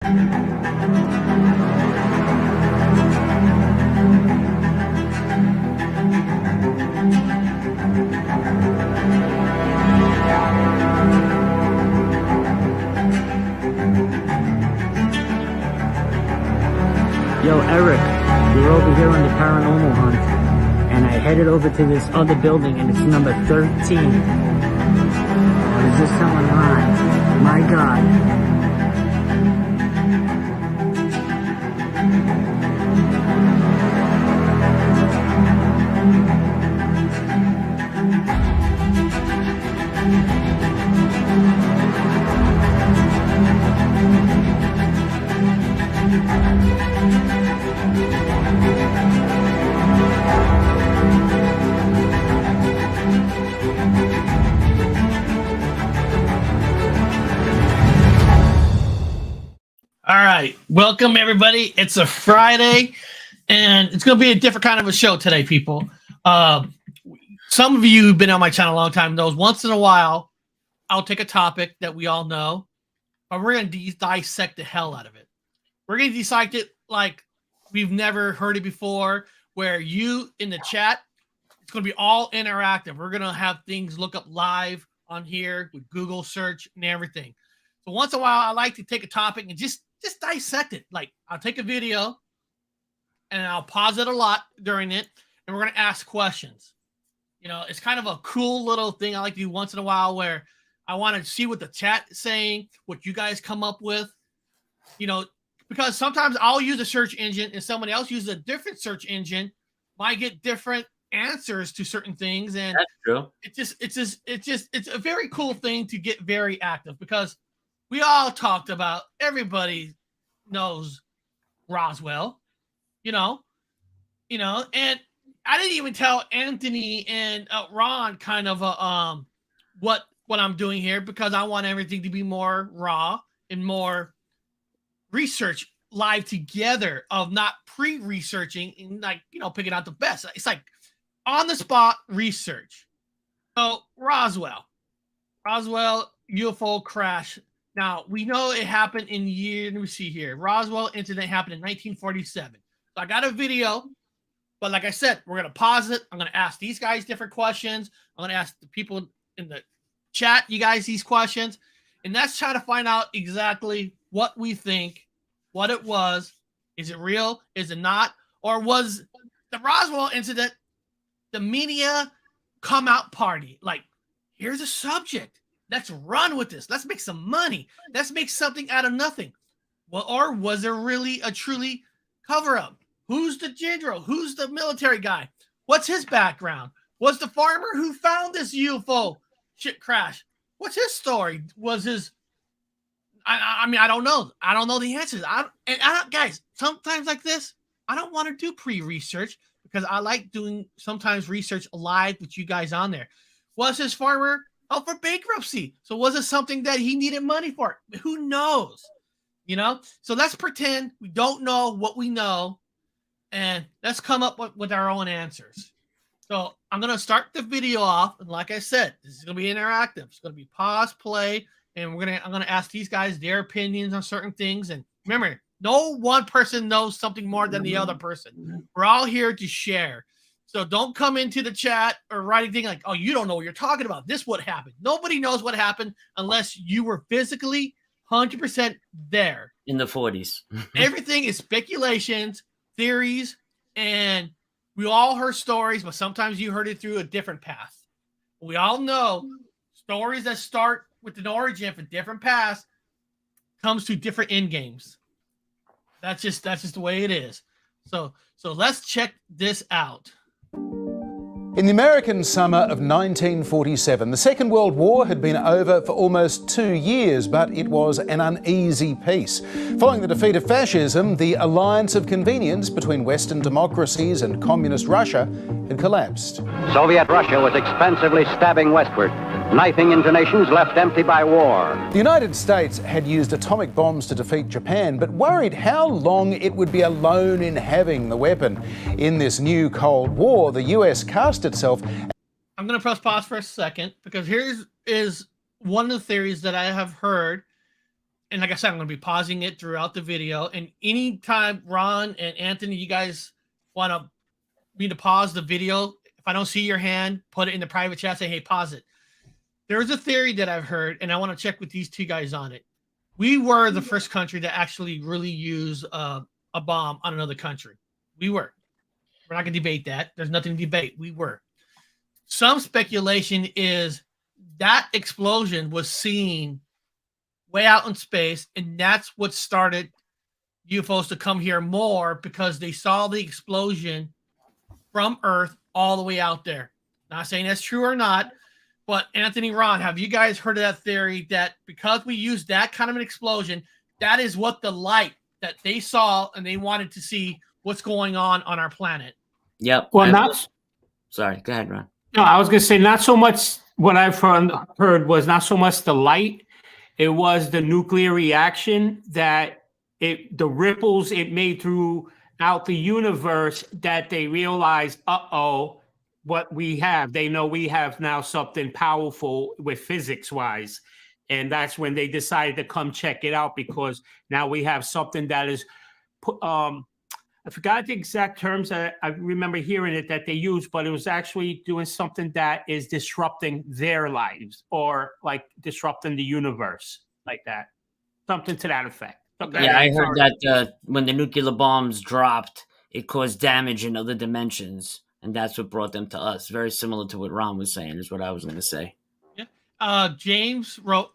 Yo, Eric, we're over here on the paranormal hunt, and I headed over to this other building, and it's number 13. Oh, is this someone live? My God. All right, welcome everybody. It's a Friday, and it's going to be a different kind of a show today, people. Some of you who've been on my channel a long time knows once in a while I'll take a topic that we all know, but we're going to dissect the hell out of it. We're going to dissect it like we've never heard it before, where you in the chat, it's going to be all interactive. We're going to have things look up live on here with Google search and everything. So once in a while, I like to take a topic and just dissect it. Like, I'll take a video and I'll pause it a lot during it, and we're going to ask questions. You know, it's kind of a cool little thing I like to do once in a while, where I want to see what the chat is saying, what you guys come up with, you know, because sometimes I'll use a search engine and somebody else uses a different search engine, might get different answers to certain things. And that's true. It's a very cool thing to get very active, because we all talked about, everybody knows Roswell, you know, and I didn't even tell Anthony and Ron kind of what I'm doing here, because I want everything to be more raw and more research live together, of not pre-researching and, like, you know, picking out the best. It's like on the spot research. So Roswell UFO crash. Now, we know it happened in year, let me see here. Roswell incident happened in 1947. So I got a video, but like I said, we're going to pause it. I'm going to ask these guys different questions. I'm going to ask the people in the chat, you guys, these questions. And let's try to find out exactly what we think, what it was. Is it real? Is it not? Or was the Roswell incident the media come out party? Like, here's a subject. Let's run with this. Let's make some money. Let's make something out of nothing. Well, or was there really a truly cover-up? Who's the general? Who's the military guy? What's his background? Was the farmer who found this UFO shit crash? What's his story? Was his... I mean, I don't know. I don't know the answers. Guys, sometimes like this, I don't want to do pre-research, because I like doing sometimes research live with you guys on there. Was his farmer out for bankruptcy? So was it something that he needed money for? Who knows? You know? So let's pretend we don't know what we know, and let's come up with our own answers. So I'm going to start the video off. And like I said, this is going to be interactive. It's going to be pause, play, and I'm going to ask these guys their opinions on certain things. And remember, no one person knows something more than the other person. We're all here to share. So don't come into the chat or write anything like, oh, you don't know what you're talking about. This what happened. Nobody knows what happened unless you were physically 100% there. In the 40s. Everything is speculations, theories, and we all heard stories, but sometimes you heard it through a different path. We all know stories that start with an origin for different paths comes to different end games. That's just the way it is. So let's check this out. In the American summer of 1947, the Second World War had been over for almost 2 years, but it was an uneasy peace. Following the defeat of fascism, the alliance of convenience between Western democracies and communist Russia had collapsed. Soviet Russia was expensively stabbing westward, knifing into nations left empty by war. The United States had used atomic bombs to defeat Japan, but worried how long it would be alone in having the weapon. In this new Cold War, the US cast itself... I'm going to press pause for a second, because here is one of the theories that I have heard and like I said, I'm going to be pausing it throughout the video. And anytime Ron and Anthony, you guys want me to pause the video, if I don't see your hand, put it in the private chat, say, hey, pause it. There's a theory that I've heard, and I want to check with these two guys on it. We were the first country to actually really use a bomb on another country. We were. We're not going to debate that. There's nothing to debate. We were. Some speculation is that explosion was seen way out in space, and that's what started UFOs to come here more, because they saw the explosion from Earth all the way out there. Not saying that's true or not, but Anthony, Ron, have you guys heard of that theory that because we used that kind of an explosion, that is what the light that they saw, and they wanted to see what's going on our planet? Yep. Well, Sorry, go ahead, Ron. No, I was going to say not so much. What I've heard was not so much the light. It was the nuclear reaction that the ripples it made throughout the universe, that they realized, what we have. They know we have now something powerful with physics-wise. And that's when they decided to come check it out, because now we have something that is, I forgot the exact terms. I remember hearing it that they used, but it was actually doing something that is disrupting their lives, or like disrupting the universe, like that. Something to that effect. Okay. Yeah, I heard that when the nuclear bombs dropped, it caused damage in other dimensions, and that's what brought them to us. Very similar to what Ron was saying, is what I was going to say. Yeah. James wrote,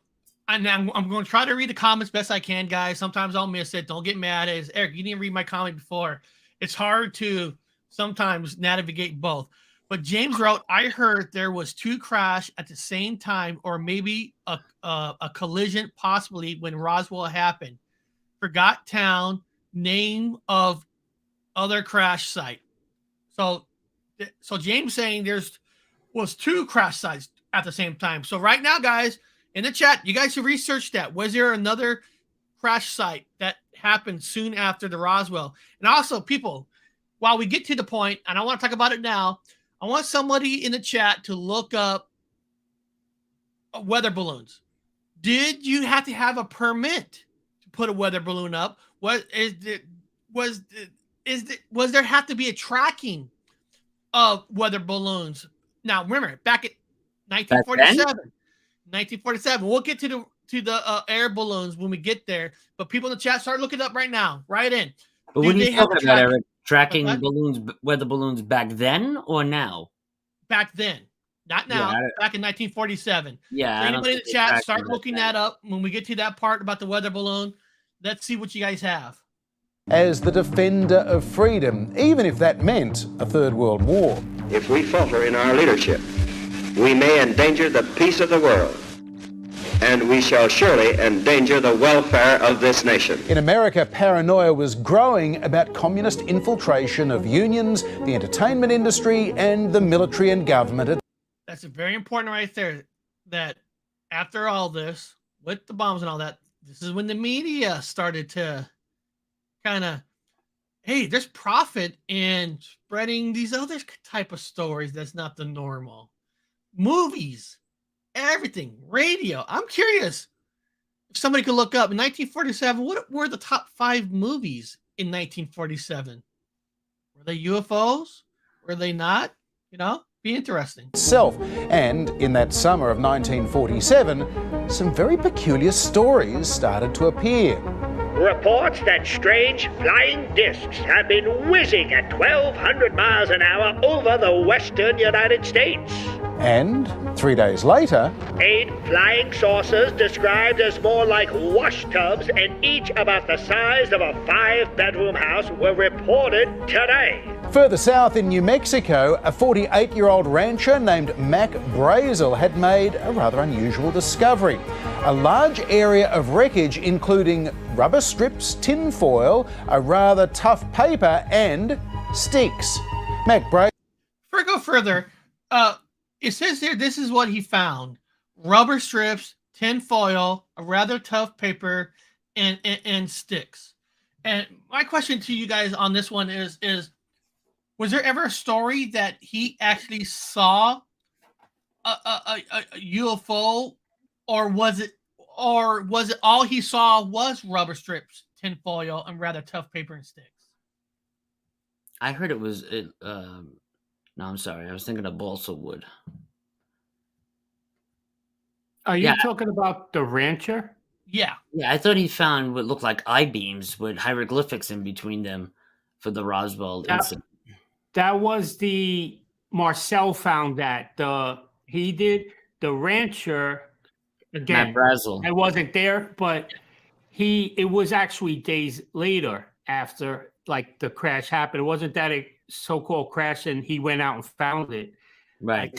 and I'm going to try to read the comments best I can, guys. Sometimes I'll miss it. Don't get mad. Eric, you didn't read my comment before. It's hard to sometimes navigate both. But James wrote, I heard there was 2 crash at the same time, or maybe a collision, possibly when Roswell happened. Forgot town, name of other crash site. So James saying was 2 crash sites at the same time. So right now, guys, in the chat, you guys should research that. Was there another crash site that happened soon after the Roswell? And also, people, while we get to the point, and I want to talk about it now, I want somebody in the chat to look up weather balloons. Did you have to have a permit to put a weather balloon up? Was there have to be a tracking of weather balloons? Now, remember, back at 1947. We'll get to the air balloons when we get there. But people in the chat, start looking up right now. Right in. But what are you talking about, Eric? Tracking balloons, weather balloons back then or now? Back then. Not now. Yeah, back in 1947. Yeah. So anybody in the chat, start looking that up. When we get to that part about the weather balloon, let's see what you guys have. As the defender of freedom, even if that meant a third world war. If we falter in our leadership, we may endanger the peace of the world, and we shall surely endanger the welfare of this nation. In America, paranoia was growing about communist infiltration of unions, the entertainment industry, and the military and government. That's very important right there, that after all this, with the bombs and all that, this is when the media started to kind of, hey, there's profit in spreading these other type of stories that's not the normal. Movies, everything, radio. I'm curious if somebody could look up in 1947, what were the top 5 movies in 1947? Were they UFOs? Were they not? Be interesting. Itself. And in that summer of 1947, some very peculiar stories started to appear. Reports that strange flying discs have been whizzing at 1,200 miles an hour over the western United States. And 3 days later, 8 flying saucers described as more like wash tubs and each about the size of a 5-bedroom house were reported today. Further south in New Mexico, a 48-year-old rancher named Mac Brazel had made a rather unusual discovery. A large area of wreckage including rubber strips, tin foil, a rather tough paper, and sticks. Mac Brazel... Before I go further, it says here this is what he found. Rubber strips, tin foil, a rather tough paper, and sticks. And my question to you guys on this one is was there ever a story that he actually saw a UFO, or was it or was it all he saw was rubber strips, tinfoil, and rather tough paper and sticks? I heard it was it. No, I'm sorry. I was thinking of balsa wood. Are you Yeah. talking about the rancher? Yeah. Yeah, I thought he found what looked like I-beams with hieroglyphics in between them for the Roswell incident. That was the Marcel found that. He did the rancher again. Matt Brazel. I wasn't there, but it was actually days later after like the crash happened. It wasn't that a so-called crash and he went out and found it. Right.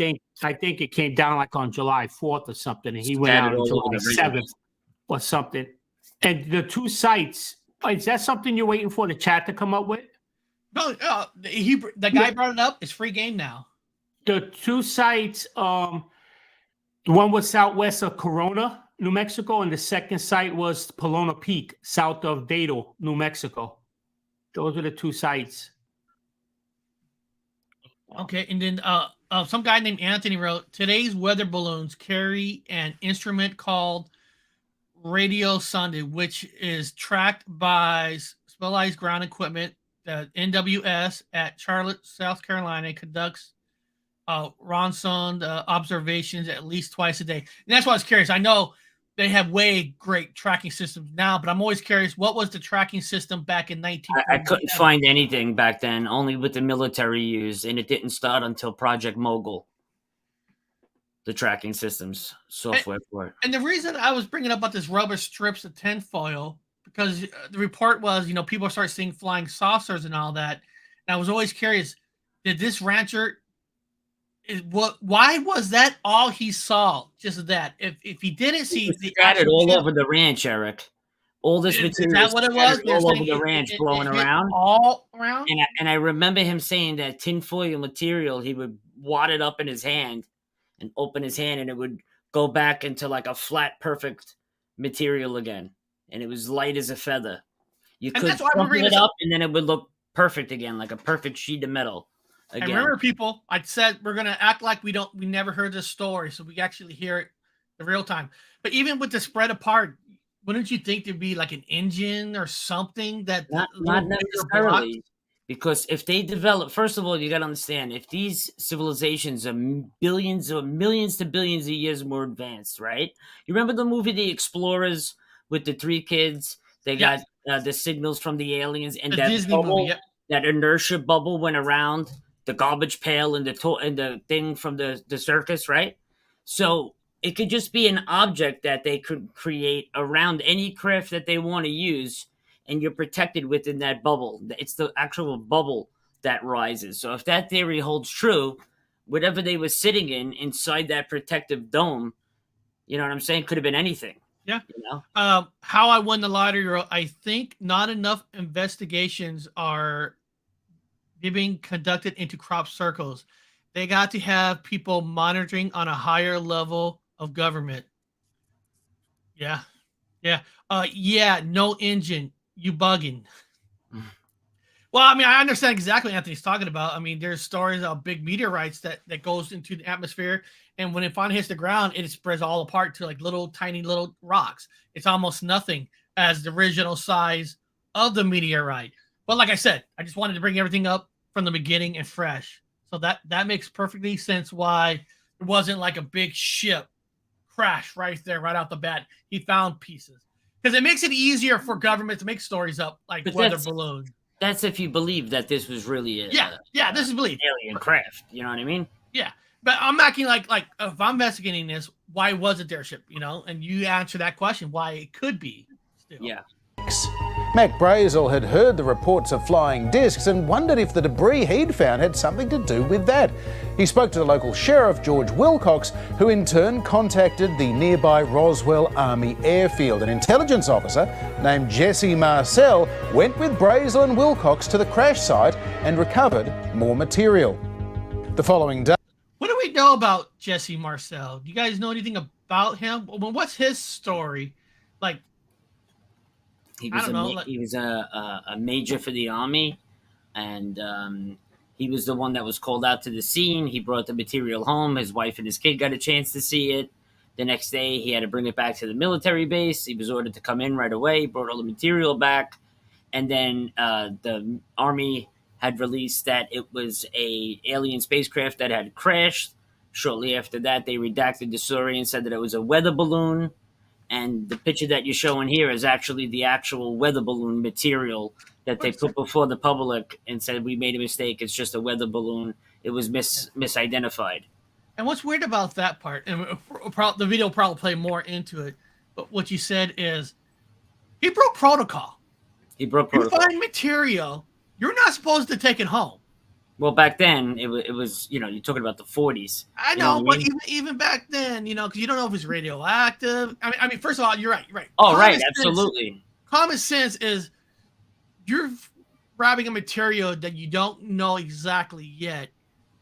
I think it came down like on July 4th or something, and he went out Scattered on all over July the 7th or something. And the two sites, is that something you're waiting for the chat to come up with? No, the guy brought it up. It's free game now. The two sites, the one was southwest of Corona, New Mexico, and the second site was Pelona Peak, south of Dado, New Mexico. Those are the two sites. Okay, and then some guy named Anthony wrote, today's weather balloons carry an instrument called radio sonde, which is tracked by specialized ground equipment. The NWS at Charlotte, South Carolina conducts Ronson observations at least twice a day. And that's why I was curious. I know they have way great tracking systems now, but I'm always curious, what was the tracking system back in 1947? I couldn't find anything back then, only what the military used, and it didn't start until Project Mogul. The tracking systems software for it. And the reason I was bringing up about this rubber strips of tinfoil, because the report was, people start seeing flying saucers and all that. And I was always curious, did this rancher, why was that all he saw? Just that. If he didn't see the scattered all over the ranch, Eric. All this material is that what it was? all over the ranch, blowing around. All around? And I remember him saying that tinfoil material, he would wad it up in his hand and open his hand, and it would go back into like a flat, perfect material again. And it was light as a feather. You could crumple it up, and then it would look perfect again, like a perfect sheet of metal. Again. I remember, people, I said we're gonna act like we never heard this story, so we actually hear it in real time. But even with the spread apart, wouldn't you think there'd be like an engine or something that not necessarily? Because if they develop, first of all, you got to understand, if these civilizations are billions or millions to billions of years more advanced, right? You remember the movie The Explorers with the three kids? They got the signals from the aliens, and that Disney bubble, movie, that inertia bubble went around the garbage pail and the thing from the circus, right? So it could just be an object that they could create around any craft that they want to use, and you're protected within that bubble. It's the actual bubble that rises. So if that theory holds true, whatever they were sitting inside that protective dome, you know what I'm saying, could have been anything. Yeah. You know? How I won the lottery, I think not enough investigations are being conducted into crop circles. They got to have people monitoring on a higher level of government. Yeah. No engine. You bugging. Well, I mean, I understand exactly what Anthony's talking about. I mean, there's stories of big meteorites that goes into the atmosphere, and when it finally hits the ground, it spreads all apart to like tiny little rocks. It's almost nothing as the original size of the meteorite. But like I said, I just wanted to bring everything up from the beginning and fresh. So that makes perfectly sense why it wasn't like a big ship crash right there, right out the bat. He found pieces. Because it makes it easier for government to make stories up like weather balloon. That's if you believe that this was really this is believed. Alien craft. You know what I mean? Yeah. But I'm acting like if I'm investigating this, why was it their ship? And you answer that question, why it could be still. Yeah. Mac Brazel had heard the reports of flying discs and wondered if the debris he'd found had something to do with that. He spoke to the local sheriff, George Wilcox, who in turn contacted the nearby Roswell Army airfield. An intelligence officer named Jesse Marcel went with Brazel and Wilcox to the crash site and recovered more material. The following day... What do we know about Jesse Marcel? Do you guys know anything about him? Well, what's his story? Like, he was a major for the Army, and he was the one that was called out to the scene. He brought the material home. His wife and his kid got a chance to see it. The next day, he had to bring it back to the military base. He was ordered to come in right away. He brought all the material back. And then the Army had released that it was a alien spacecraft that had crashed. Shortly after that, they redacted the story and said that it was a weather balloon. And the picture that you're showing here is actually the actual weather balloon material that they put before the public and said, we made a mistake. It's just a weather balloon. It was misidentified. And what's weird about that part, and the video will probably play more into it, but what you said is he broke protocol. He broke protocol. You find material, you're not supposed to take it home. Well, back then, it was you're talking about the 40s. I know, but even back then, because you don't know if it's radioactive. I mean, first of all, you're right. Oh, right, absolutely. Common sense is you're grabbing a material that you don't know exactly yet.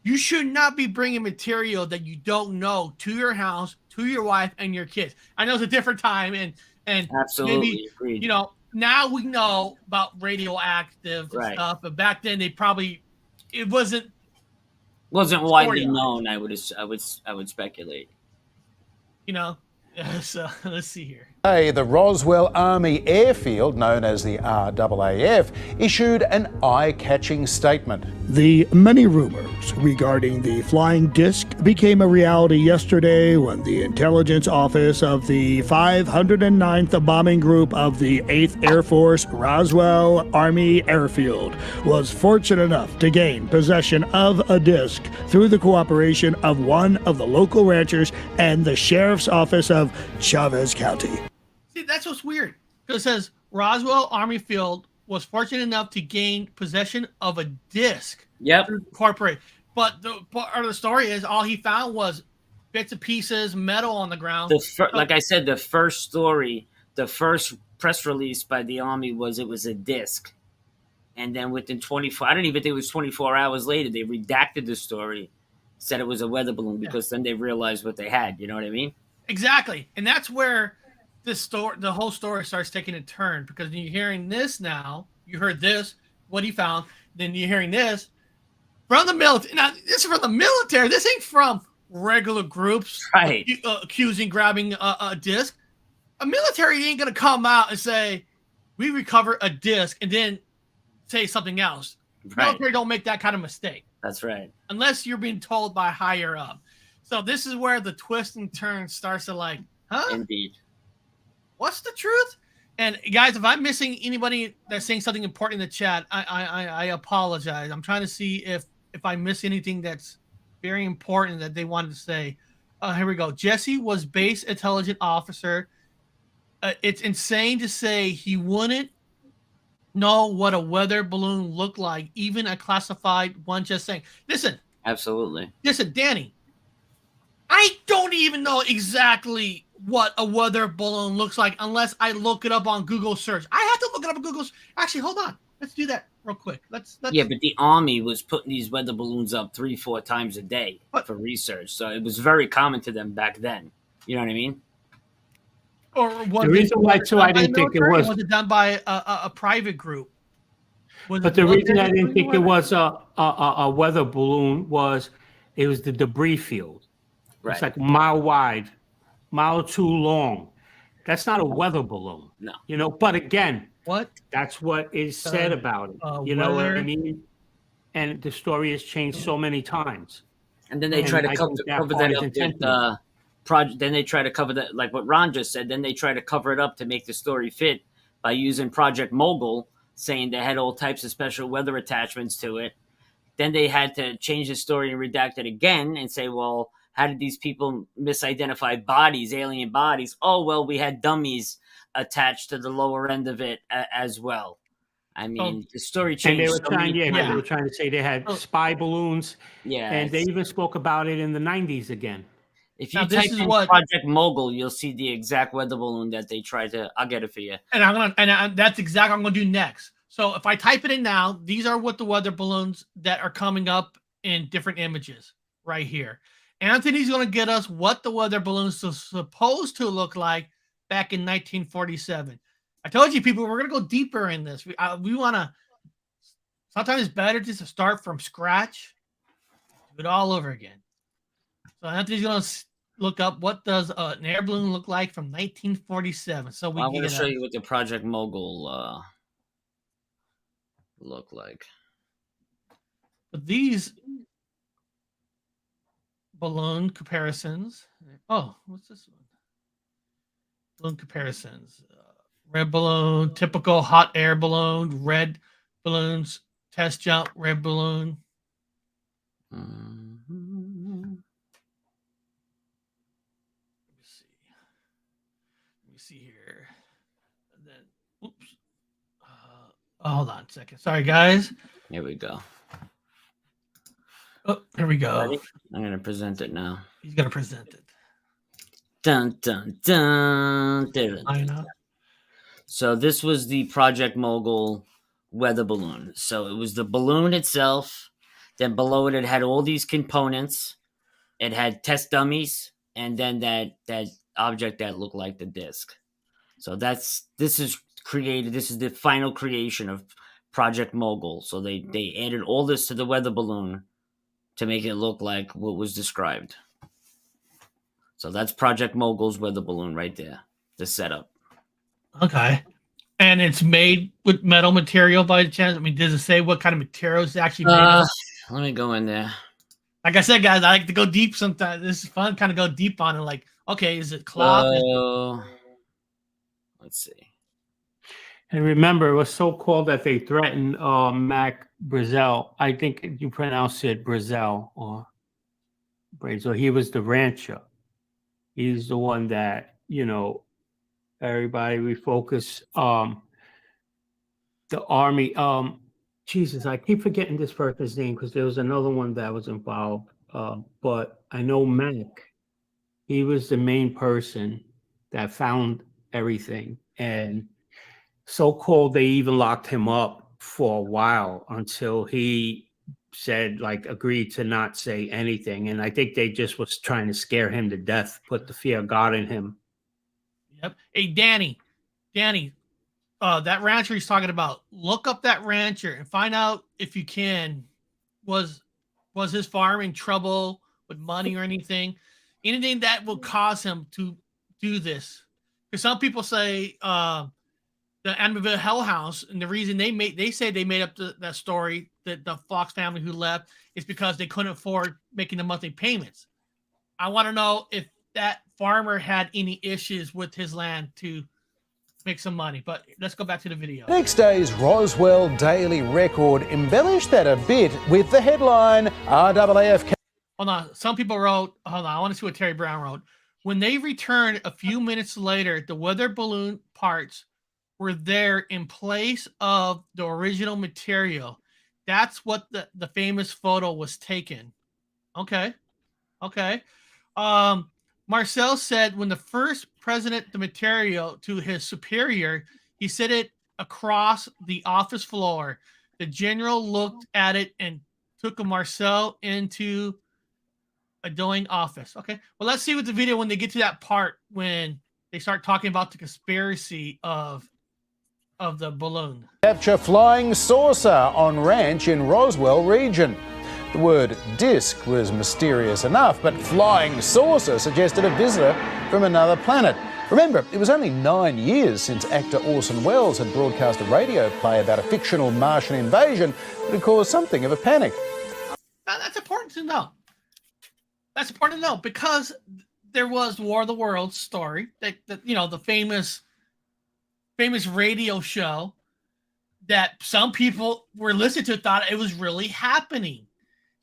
You should not be bringing material that you don't know to your house, to your wife, and your kids. I know it's a different time, and absolutely maybe, agreed. Now we know about radioactive stuff, but back then it wasn't widely known. I would speculate. So let's see here. The Roswell Army Airfield, known as the RAAF, issued an eye-catching statement. The many rumors regarding the flying disc became a reality yesterday when the intelligence office of the 509th Bombing Group of the 8th Air Force Roswell Army Airfield was fortunate enough to gain possession of a disc through the cooperation of one of the local ranchers and the sheriff's office of Chavez County. See, that's what's weird. Because it says Roswell Army Field was fortunate enough to gain possession of a disc. Yep. Corporate. But the part of the story is all he found was bits and pieces, metal on the ground. Like I said, the first story, the first press release by the Army was a disc. And then within 24, I don't even think it was 24 hours later, they redacted the story, said it was a weather balloon because then they realized what they had. You know what I mean? Exactly. And that's where the whole story starts taking a turn, because you're hearing this now. You heard this, what he found. Then you're hearing this from the military. Now, this is from the military. This ain't from regular groups accusing grabbing a disc. A military ain't going to come out and say, we recovered a disc, and then say something else. Right. Military don't make that kind of mistake. That's right. Unless you're being told by higher up. So this is where the twist and turn starts to Indeed. What's the truth? And guys, if I'm missing anybody that's saying something important in the chat, I apologize. I'm trying to see if I miss anything that's very important that they wanted to say. Here we go. Jesse was base intelligence officer. It's insane to say he wouldn't know what a weather balloon looked like, even a classified one. Just saying. Listen. Absolutely. Listen, Danny. I don't even know exactly what a weather balloon looks like unless I look it up on Google search. I have to look it up on Google. Actually, hold on. Let's do that real quick. Let's. Yeah, but the Army was putting these weather balloons up 3-4 times a day for research, so it was very common to them back then. You know what I mean? Or was the reason why too I didn't think it was done by a private group. But the reason I didn't think it was a weather balloon was it was the debris field. Right. It's like a mile wide, mile too long. That's not a weather balloon. No. But again, what? That's what is said about it. You know what I mean? And the story has changed so many times. And then they try to cover that up with project. Then they try to cover that, like what Ron just said. Then they try to cover it up to make the story fit by using Project Mogul, saying they had all types of special weather attachments to it. Then they had to change the story and redact it again and say, well, how did these people misidentify bodies, alien bodies? Oh, well, we had dummies attached to the lower end of it as well. I mean, the story changed. And they were trying to say they had spy balloons. Yeah. And they even spoke about it in the 90s again. If you type in Project Mogul, you'll see the exact weather balloon that they tried to. I'll get it for you. And that's exactly what I'm going to do next. So if I type it in now, these are what the weather balloons that are coming up in different images right here. Anthony's going to get us what the weather balloons are supposed to look like back in 1947. I told you, people, we're going to go deeper in this. We want to. Sometimes it's better just to start from scratch, do it all over again. So Anthony's going to look up what does an air balloon look like from 1947. So we I'm going to get show you what the Project Mogul look like. but these balloon comparisons. Oh, what's this one? Balloon comparisons. Red balloon, typical hot air balloon, red balloons, test jump, red balloon. Mm-hmm. Let me see here. And then, oops. Hold on a second. Sorry, guys. Here we go. Oh, here we go. Ready? I'm going to present it now. He's gonna present it. Dun, dun, dun. There it I is. know. So this was the Project Mogul weather balloon. So it was the balloon itself. Then below it, it had all these components. It had test dummies, and then that object that looked like the disc. So this is the final creation of Project Mogul. So they added all this to the weather balloon to make it look like what was described. So that's Project Mogul's weather balloon right there, the setup. Okay. And it's made with metal material by chance? I mean, does it say what kind of material it's actually made of? Let me go in there. Like I said, guys, I like to go deep sometimes. This is fun, kind of go deep on it. Like, okay, is it cloth? Let's see. And remember, it was so called that they threatened Mac Brazel. I think you pronounce it Brazel or Brazel. He was the rancher. He's the one that, everybody refocus the army. Jesus, I keep forgetting this person's name because there was another one that was involved. But I know Mac, he was the main person that found everything. And so-called they even locked him up for a while until he said, agreed to not say anything. And I think they just was trying to scare him to death, put the fear of God in him. Yep. Hey, Danny, that rancher he's talking about, look up that rancher and find out if you can, was his farm in trouble with money or anything that will cause him to do this. Because some people say the Amityville Hell House, and the reason they say they made up that story that the Fox family who left is because they couldn't afford making the monthly payments. I want to know if that farmer had any issues with his land to make some money, but let's go back to the video. Next day's Roswell Daily Record embellished that a bit with the headline, RAAFK. Hold on. Some people wrote, hold on, I want to see what Terry Brown wrote. When they returned a few minutes later, the weather balloon parts were there in place of the original material. That's what the famous photo was taken. Okay. Marcel said when the first presented the material to his superior, he set it across the office floor. The general looked at it and took Marcel into a adjoining office. Okay. Well, let's see what the video when they get to that part when they start talking about the conspiracy of the balloon. Capture flying saucer on ranch in Roswell region. The word disc was mysterious enough, but flying saucer suggested a visitor from another planet. Remember, it was only 9 years since actor Orson Welles had broadcast a radio play about a fictional Martian invasion that had caused something of a panic. Now, that's important to know. That's important to know because there was War of the Worlds story, that the famous radio show that some people were listening to thought it was really happening.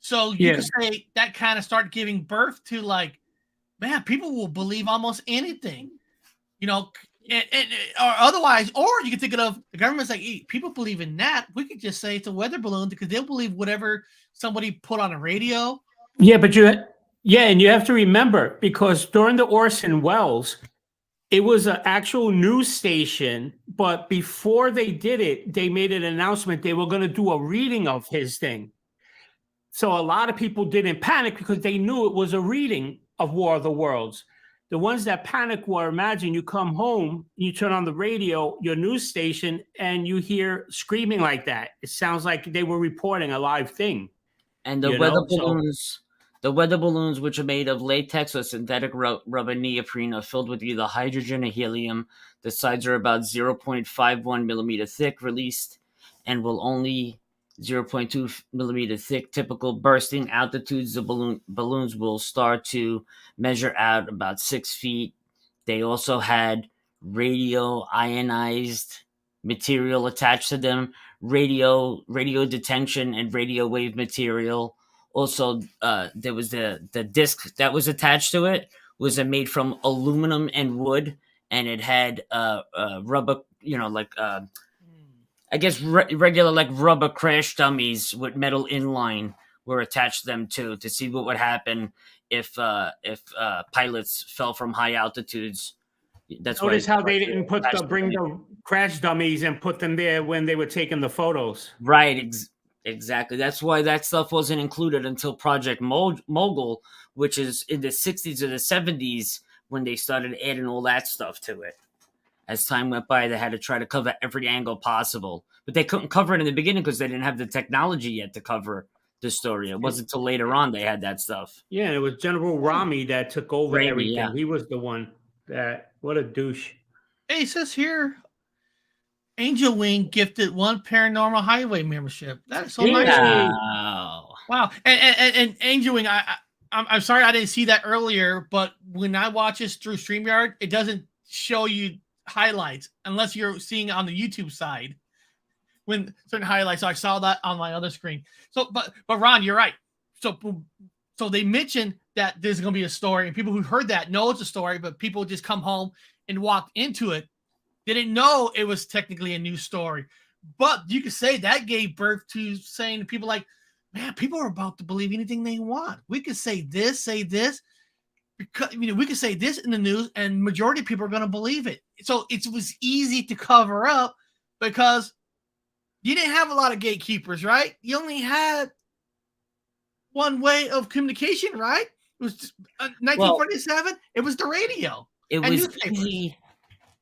So you could say that kind of started giving birth to man, people will believe almost anything, or otherwise, or you can think of the government's like, hey, people believe in that. We could just say it's a weather balloon because they'll believe whatever somebody put on a radio. Yeah, but and you have to remember, because during the Orson Welles, it was an actual news station, but before they did it, they made an announcement they were going to do a reading of his thing. So a lot of people didn't panic because they knew it was a reading of War of the Worlds. The ones that panic were, imagine you come home, you turn on the radio, your news station, and you hear screaming like that. It sounds like they were reporting a live thing. And the weather balloons, The weather balloons, which are made of latex or synthetic rubber neoprene, are filled with either hydrogen or helium. The sides are about 0.51 millimeter thick, released, and will only 0.2 millimeter thick. Typical bursting altitudes, the balloons will start to measure out about 6 feet. They also had radio ionized material attached to them, radio detection and radio wave material. Also, there was the disc that was attached to it was made from aluminum and wood, and it had rubber, I guess regular like rubber crash dummies with metal inline were attached to them too, to see what would happen if pilots fell from high altitudes. That's Notice how they didn't bring the crash dummies and put them there when they were taking the photos. Right, exactly. That's why that stuff wasn't included until Project Mogul, which is in the 60s or the 70s when they started adding all that stuff to it. As time went by, they had to try to cover every angle possible. But they couldn't cover it in the beginning because they didn't have the technology yet to cover the story. It wasn't until later on they had that stuff. Yeah, it was General Rami that took over everything. Yeah. He was the one that, what a douche. Hey, it says here, Angel Wing gifted 1 Paranormal Highway membership. That is so nice. Wow. And Angel Wing, I'm sorry I didn't see that earlier, but when I watch this through StreamYard, it doesn't show you highlights unless you're seeing it on the YouTube side when certain highlights. So I saw that on my other screen. So, but Ron, you're right. So they mentioned that there's going to be a story, and people who heard that know it's a story, but people just come home and walked into it. They didn't know it was technically a new story, but you could say that gave birth to saying to people like, man, people are about to believe anything they want. We could say this, because we could say this in the news, and majority of people are going to believe it. So it was easy to cover up because you didn't have a lot of gatekeepers, right? You only had one way of communication, right? It was 1947. It was the radio. It was easy,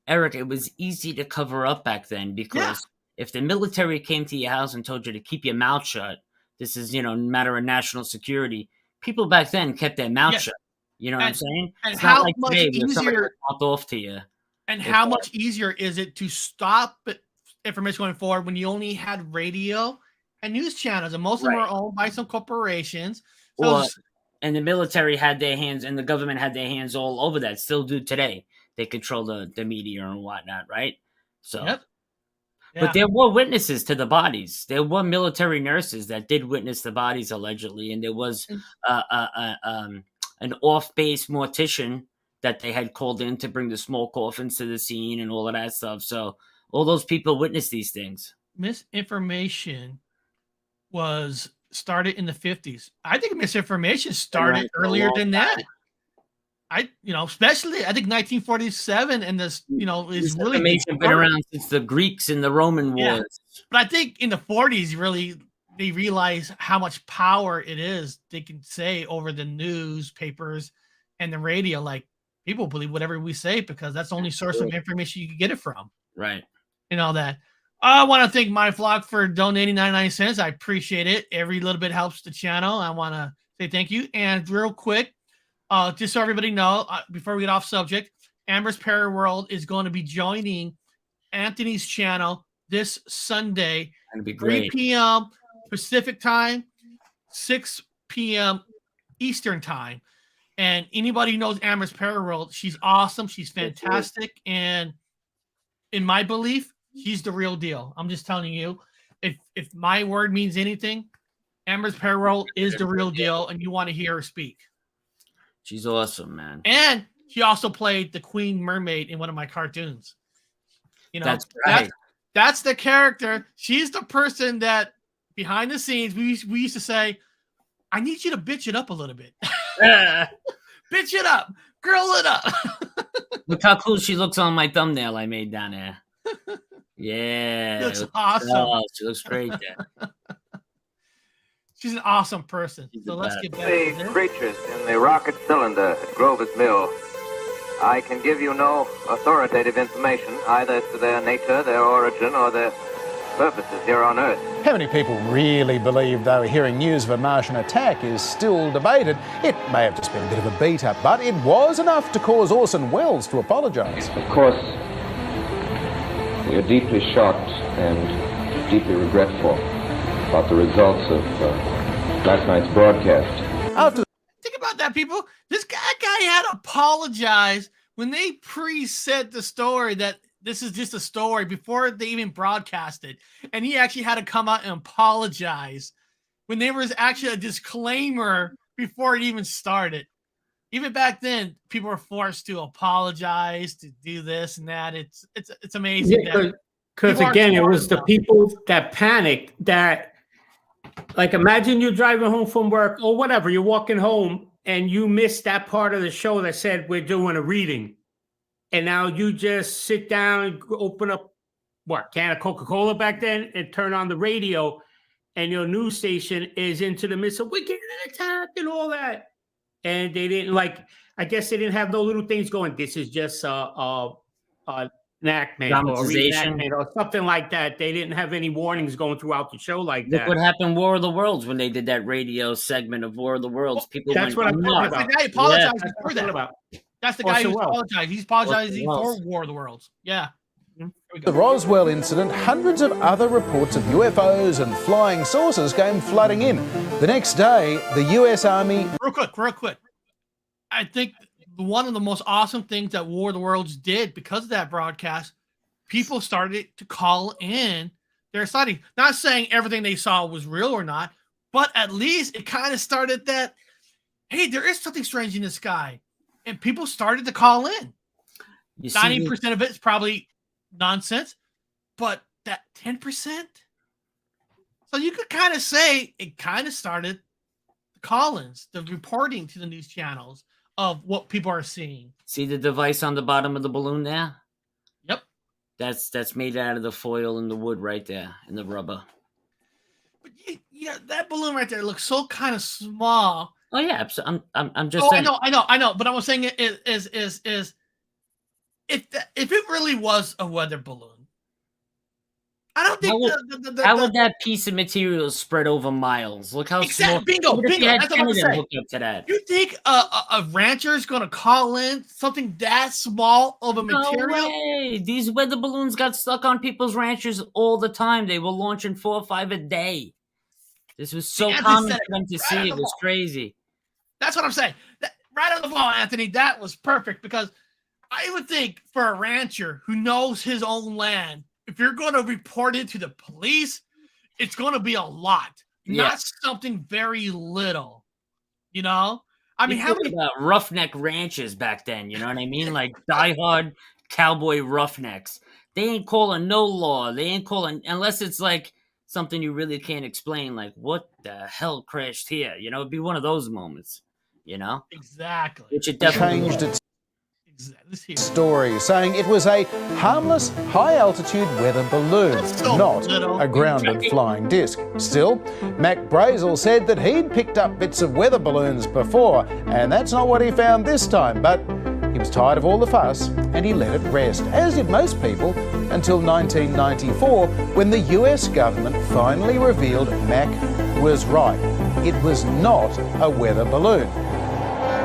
Eric. It was easy to cover up back then because if the military came to your house and told you to keep your mouth shut, this is a matter of national security. People back then kept their mouth shut. You know what I'm saying? And it's how not like much today where somebody easier popped off to you. And how much easier is it to stop information going forward when you only had radio and news channels, and most of them are owned by some corporations. So and the military had their hands, and the government had their hands all over that. Still do today. They control the media and whatnot, right? So, but there were witnesses to the bodies. There were military nurses that did witness the bodies allegedly, and there was an off-base mortician that they had called in to bring the small coffins to the scene and all of that stuff. So all those people witnessed these things. Misinformation was started in the 50s. I think misinformation started earlier than that. Especially I think 1947, and this, is really been around since the Greeks and the Roman wars. But I think in the 40s, really, they realized how much power it is they can say over the newspapers and the radio. Like, people believe whatever we say because that's the only source of information you can get it from. Right. And all that. I want to thank my Pflock for donating 99 cents. I appreciate it. Every little bit helps the channel. I want to say thank you. And real quick, just so everybody know, before we get off subject, Amber's Paraworld is going to be joining Anthony's channel this Sunday, That'd be great. 3 p.m. Pacific time, 6 p.m. Eastern time. And anybody who knows Amber's Paraworld, she's awesome. She's fantastic. And in my belief, she's the real deal. I'm just telling you, if my word means anything, Amber's Paraworld is the real deal, and you want to hear her speak. She's awesome, man. And she also played the Queen Mermaid in one of my cartoons. That's right. That's the character. She's the person that behind the scenes we used to say, I need you to bitch it up a little bit. Bitch it up. Girl it up. Look how cool she looks on my thumbnail I made down there. Yeah. She looks awesome. Oh, she looks great there. She's an awesome person. So let's get back to The this. creatures in the rocket cylinder at Grover's Mill. I can give you no authoritative information, either as to their nature, their origin, or their surfaces here on Earth. How many people really believe they were hearing news of a Martian attack is still debated. It may have just been a bit of a beat-up, but it was enough to cause Orson Welles to apologise. Of course, we are deeply shocked and deeply regretful about the results of last night's broadcast. After Think about that, people. This guy had to apologize when they pre-said the story that this is just a story before they even broadcast it. And he actually had to come out and apologize when there was actually a disclaimer before it even started. Even back then, people were forced to apologize, to do this and that. It's amazing. Because again, it was the people that panicked that, like, imagine you're driving home from work or whatever, you're walking home and you missed that part of the show that said we're doing a reading. And now you just sit down, open up, can of Coca-Cola back then, and turn on the radio, and your news station is into the midst of, we're getting attacked and all that. And they didn't, I guess they didn't have no little things going, this is just an enactment or reenactment or something like that. They didn't have any warnings going throughout the show like that. Look what happened War of the Worlds when they did that radio segment of War of the Worlds. People that's what I'm talking about. The guy apologized for that. About. That's the guy who apologized. He's apologizing for War of the Worlds. Yeah. the Roswell incident, hundreds of other reports of UFOs and flying saucers came flooding in. The next day, the US Army... Real quick. I think one of the most awesome things that War of the Worlds did because of that broadcast, people started to call in their sighting. Not saying everything they saw was real or not, but at least it kind of started that, hey, there is something strange in the sky. And people started to call in. 90% of it is probably nonsense, but that 10%? So you could kind of say it kind of started the call-ins, the reporting to the news channels of what people are seeing. See the device on the bottom of the balloon there? Yep. That's made out of the foil and the wood right there, and the rubber. But yeah, that balloon right there looks so kind of small. Oh yeah, I'm just saying. I know. But I was saying is if it really was a weather balloon, I don't think how would that piece of material spread over miles? Look how small. Bingo. That's what I'm saying. Hook up to that. You think a rancher is going to call in something that small of a material? No way. These weather balloons got stuck on people's ranches all the time. They were launching 4 or 5 a day. This was so common for them to see. It was crazy. That's what I'm saying. Right on the ball, Anthony. That was perfect because I would think for a rancher who knows his own land, if you're going to report it to the police, it's going to be a lot, not something very little. You know, I mean, how many about roughneck ranches back then? You know what I mean? Like diehard cowboy roughnecks. They ain't calling no law. They ain't calling unless it's like something you really can't explain. Like what the hell crashed here? You know, it'd be one of those moments. You know, exactly. Which it definitely changed its story, saying it was a harmless, high-altitude weather balloon, not a grounded flying disc. Still, Mac Brazel said that he'd picked up bits of weather balloons before, and that's not what he found this time, but he was tired of all the fuss, and he let it rest, as did most people, until 1994, when the US government finally revealed Mac was right. It was not a weather balloon.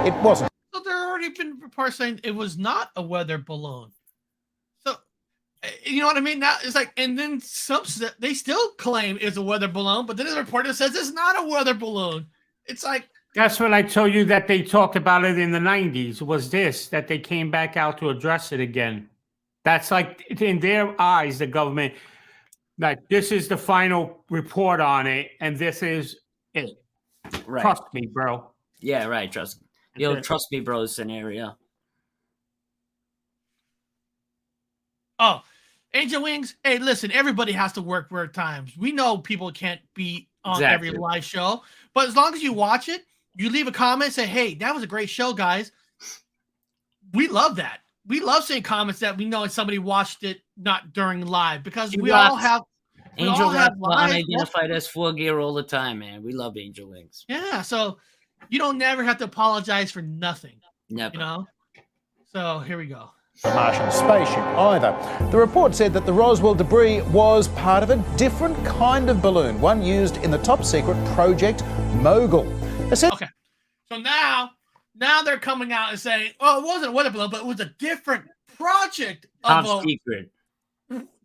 It wasn't. So there already been reports saying it was not a weather balloon. So, you know what I mean? Now it's like, and then they still claim it's a weather balloon, but then there's a report that says it's not a weather balloon. It's like, that's when I told you that they talked about it in the 90s, was this, that they came back out to address it again. That's like, in their eyes, the government, like, this is the final report on it, and this is it. Right. Trust me, bro. Yeah, right, trust me. Trust me, bro scenario. Oh, Angel Wings. Hey, listen, everybody has to work weird times. We know people can't be on every live show, but as long as you watch it, you leave a comment, say, hey, that was a great show, guys. We love that. We love seeing comments that we know somebody watched it not during live because we all have Angel unidentified S4 gear all the time, man. We love Angel Wings. Yeah, so you don't never have to apologize for nothing. Never. You know? So here we go. a Martian spaceship either. The report said that the Roswell debris was part of a different kind of balloon, one used in the top-secret Project Mogul. Okay, so now they're coming out and saying, "Oh, it wasn't a weather balloon, but it was a different project of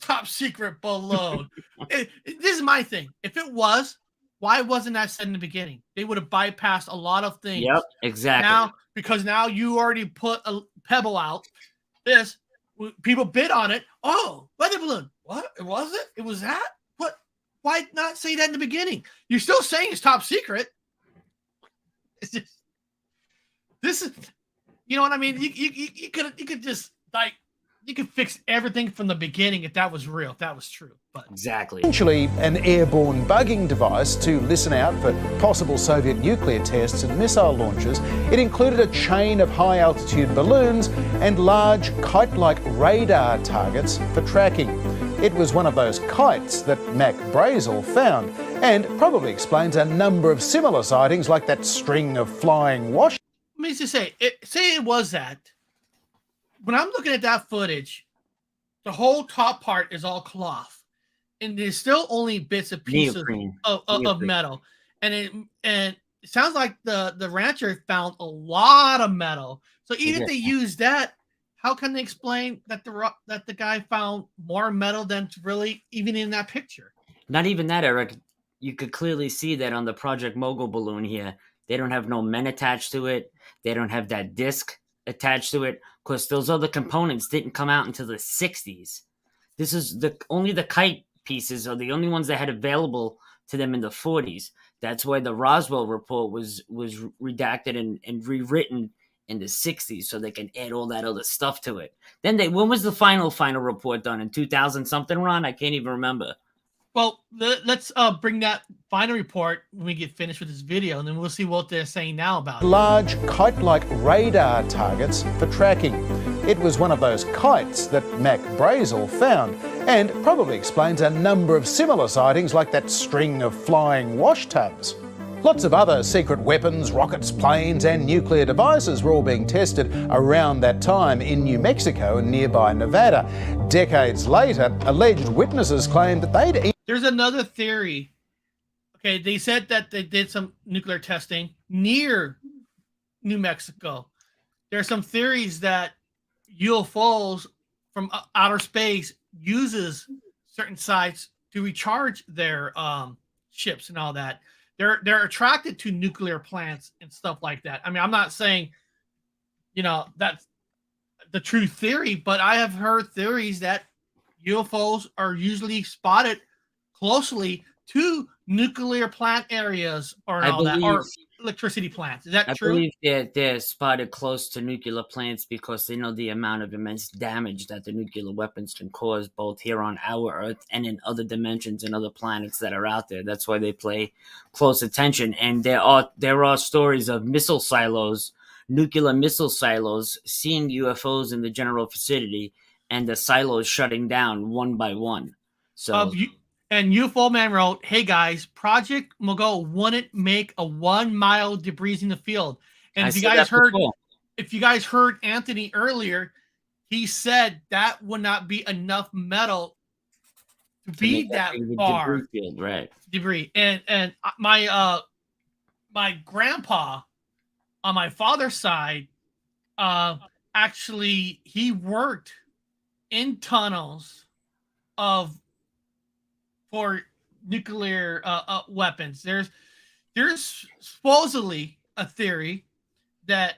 top secret balloon." This is my thing. If it was, why wasn't that said in the beginning? They would have bypassed a lot of things. Yep, exactly. Now, because now you already put a pebble out. This people bid on it. Oh, weather balloon. What? It wasn't? It was that? What? Why not say that in the beginning? You're still saying it's top secret. It's just, this is, you know what I mean? You could just like, you could fix everything from the beginning if that was real, if that was true. But exactly. Essentially an airborne bugging device to listen out for possible Soviet nuclear tests and missile launches. It included a chain of high-altitude balloons and large kite-like radar targets for tracking. It was one of those kites that Mac Brazel found, and probably explains a number of similar sightings like that string of flying wash. Let me just say, say it was that. When I'm looking at that footage, the whole top part is all cloth. And there's still only bits and pieces of metal. And it sounds like the rancher found a lot of metal. So even if they use that, how can they explain that the guy found more metal than really even in that picture? Not even that, Eric. You could clearly see that on the Project Mogul balloon here. They don't have no men attached to it. They don't have that disc attached to it, because those other components didn't come out until the 60s. This is only the kite pieces are the only ones they had available to them in the 40s. That's why the Roswell report was redacted and rewritten in the 60s, so they can add all that other stuff to it. Then when was the final report done? In 2000 something, Ron? I can't even remember. Well, let's bring that final report when we get finished with this video, and then we'll see what they're saying now about it. Large kite-like radar targets for tracking. It was one of those kites that Mac Brazel found, and probably explains a number of similar sightings like that string of flying wash tubs. Lots of other secret weapons, rockets, planes and nuclear devices were all being tested around that time in New Mexico and nearby Nevada. Decades later, alleged witnesses claimed that they'd... There's another theory. Okay, they said that they did some nuclear testing near New Mexico. There are some theories that UFOs from outer space uses certain sites to recharge their ships and all that. They're attracted to nuclear plants and stuff like that. I mean, I'm not saying, that's the true theory, but I have heard theories that UFOs are usually spotted closely to nuclear plant areas or electricity plants. Is that true? I believe they're spotted close to nuclear plants because they know the amount of immense damage that the nuclear weapons can cause both here on our Earth and in other dimensions and other planets that are out there. That's why they pay close attention. And there are stories of missile silos, nuclear missile silos, seeing UFOs in the general vicinity and the silos shutting down one by one. So. And UFO Man wrote, "Hey guys, Project Mogul wouldn't make a 1 mile debris in the field." And if you guys heard Anthony earlier, he said that would not be enough metal to be that far debris field, right? Debris. And my grandpa on my father's side, actually he worked in tunnels for nuclear weapons. There's supposedly a theory that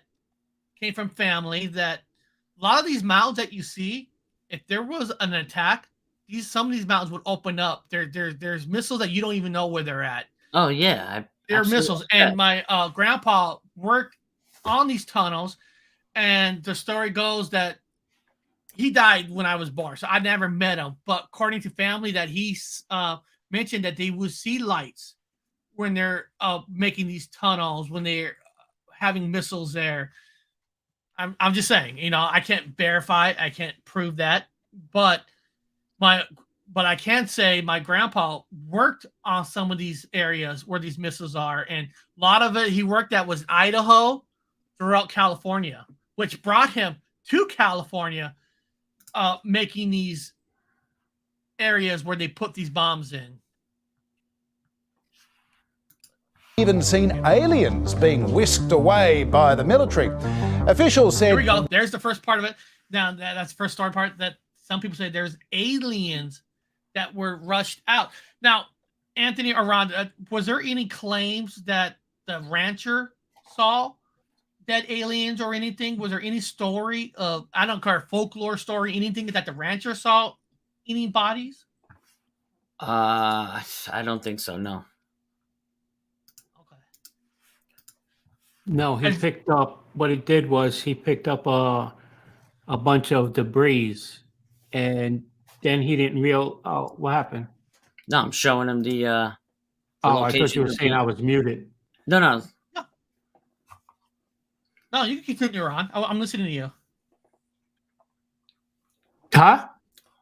came from family that a lot of these mountains that you see, if there was an attack, some of these mountains would open up. There's missiles that you don't even know where they're at. Oh yeah, they're missiles. And my grandpa worked on these tunnels, and the story goes that he died when I was born, so I never met him. But according to family, that he mentioned that they would see lights when they're making these tunnels, when they're having missiles there. I'm just saying, I can't verify, I can't prove that, but I can say my grandpa worked on some of these areas where these missiles are, and a lot of it he worked at was Idaho throughout California, which brought him to California making these areas where they put these bombs in. Even seen aliens being whisked away by the military. Officials said... Here we go. There's the first part of it. Now, that's the first story part that some people say there's aliens that were rushed out. Now, Anthony or Ron, was there any claims that the rancher saw dead aliens or anything? Was there any story of, I don't care, folklore story, anything that the rancher saw any bodies? I don't think so, no. No, he picked up, what he did was he picked up a bunch of debris, and then he didn't what happened? No, I'm showing him the I thought you were saying I was muted. No. No, you can continue, Ron. I'm listening to you. Huh?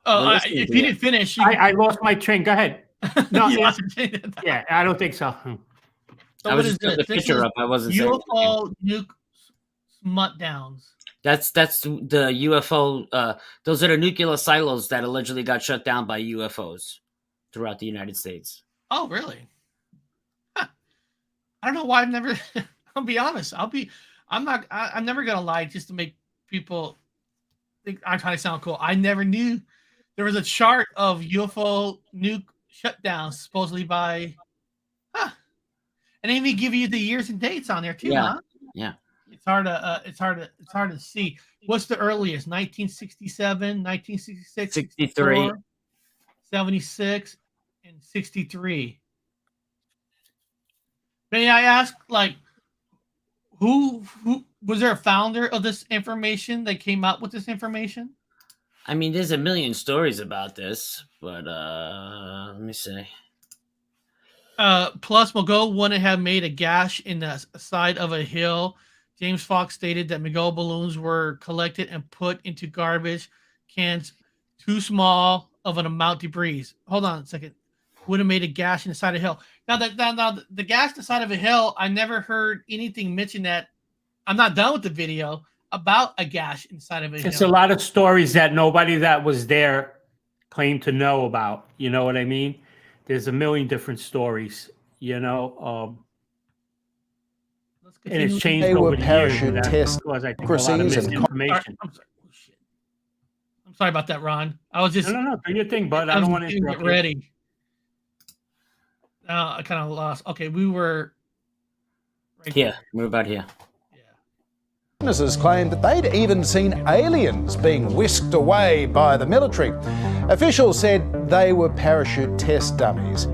If you didn't finish... I lost my train. Go ahead. No, yeah, I don't think so. So I was just putting the picture up. I wasn't saying UFO nuke smut downs. That's the UFO. Those are the nuclear silos that allegedly got shut down by UFOs throughout the United States. Oh, really? Huh. I don't know why I've never. I'll be honest. I'm never gonna lie just to make people think I'm trying to sound cool. I never knew there was a chart of UFO nuke shutdowns supposedly by. And they even give you the years and dates on there too, huh? Yeah. It's hard to see. What's the earliest? 1967, 1966, 63, 76, and 63. May I ask, like, who was there a founder of this information that came up with this information? I mean, there's a million stories about this, but let me see. Plus, Mogul wouldn't have made a gash in the side of a hill. James Fox stated that Mogul balloons were collected and put into garbage cans too small of an amount debris. Hold on a second. Would have made a gash in the side of a hill. Now, the gash in the side of a hill, I never heard anything mention that. I'm not done with the video about a gash inside of a hill. It's a lot of stories that nobody that was there claimed to know about. You know what I mean? There's a million different stories, and it's changed They over were the parachute years. tests, Was I think a lot of misinformation. I'm sorry about that, Ron. I was just no, do your thing, bud. I don't want to interrupt get ready. I kind of lost. Okay, we were right here. We're about here. Witnesses claimed that they'd even seen aliens being whisked away by the military. Officials said they were parachute test dummies.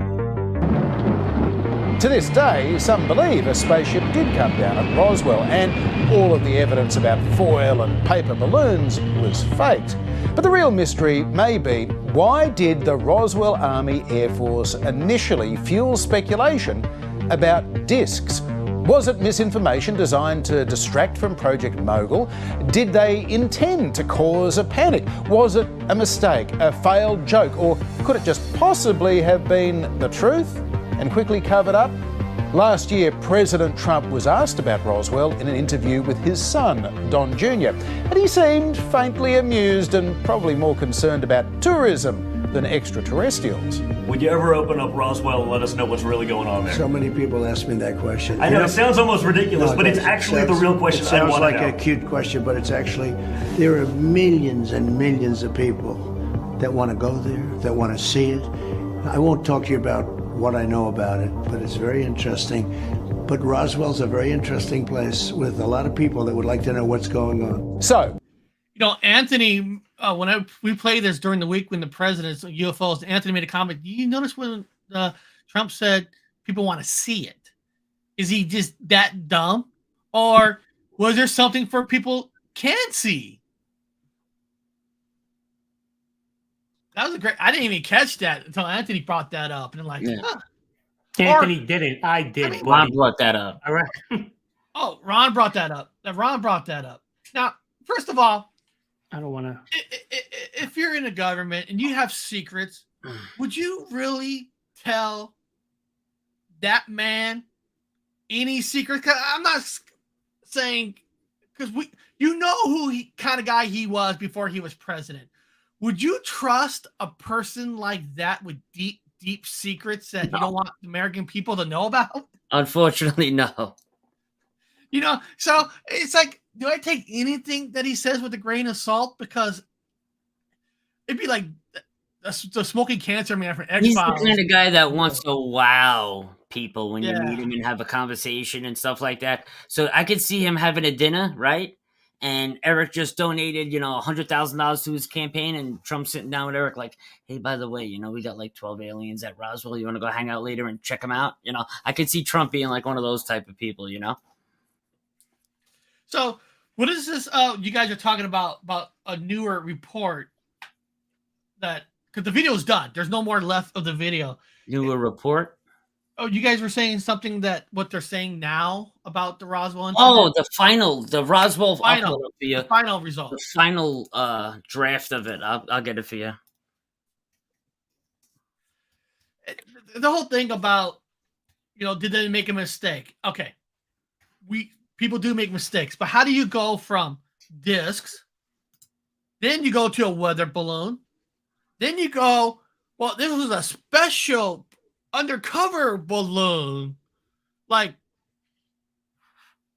To this day, some believe a spaceship did come down at Roswell and all of the evidence about foil and paper balloons was faked. But the real mystery may be, why did the Roswell Army Air Force initially fuel speculation about discs? Was it misinformation designed to distract from Project Mogul? Did they intend to cause a panic? Was it a mistake, a failed joke, or could it just possibly have been the truth and quickly covered up? Last year, President Trump was asked about Roswell in an interview with his son, Don Jr., and he seemed faintly amused and probably more concerned about tourism than extraterrestrials. Would you ever open up Roswell and let us know what's really going on there? So many people ask me that question. I know, it sounds almost ridiculous, but it's actually the real question. It sounds like a cute question, but it's actually, there are millions and millions of people that want to go there, that want to see it. I won't talk to you about what I know about it, but it's very interesting. But Roswell's a very interesting place with a lot of people that would like to know what's going on. So, Anthony, when we played this during the week when the president's UFOs, Anthony made a comment. Do you notice when Trump said people want to see it? Is he just that dumb? Or was there something for people can't see? That was a great. I didn't even catch that until Anthony brought that up, and I'm like, Anthony didn't. I did. Ron brought that up. All right. Oh, Ron brought that up. Ron brought that up. Now, first of all, I don't want to. If you're in a government and you have secrets, would you really tell that man any secrets? Cause I'm not saying, because you know who kind of guy he was before he was president. Would you trust a person like that with deep secrets that you don't want American people to know about? Unfortunately, no. So it's like, do I take anything that he says with a grain of salt? Because it'd be like the smoking cancer man from X He's the Files. kind of guy that wants to wow people when you Yeah. meet him and have a conversation and stuff like that. So I could see him having a dinner, right? And Eric just donated, $100,000 to his campaign, and Trump sitting down with Eric like, hey, by the way, we got like 12 aliens at Roswell. You want to go hang out later and check them out? I could see Trump being like one of those type of people, So what is this? You guys are talking about a newer report that, because the video is done. There's no more left of the video. Newer report? Oh, you guys were saying something that what they're saying now about the Roswell incident? Oh, the Roswell final result. The final draft of it. I'll get it for you. The whole thing about, did they make a mistake? Okay. People do make mistakes, but how do you go from discs, then you go to a weather balloon, then you go, well, this was a special undercover balloon. Like,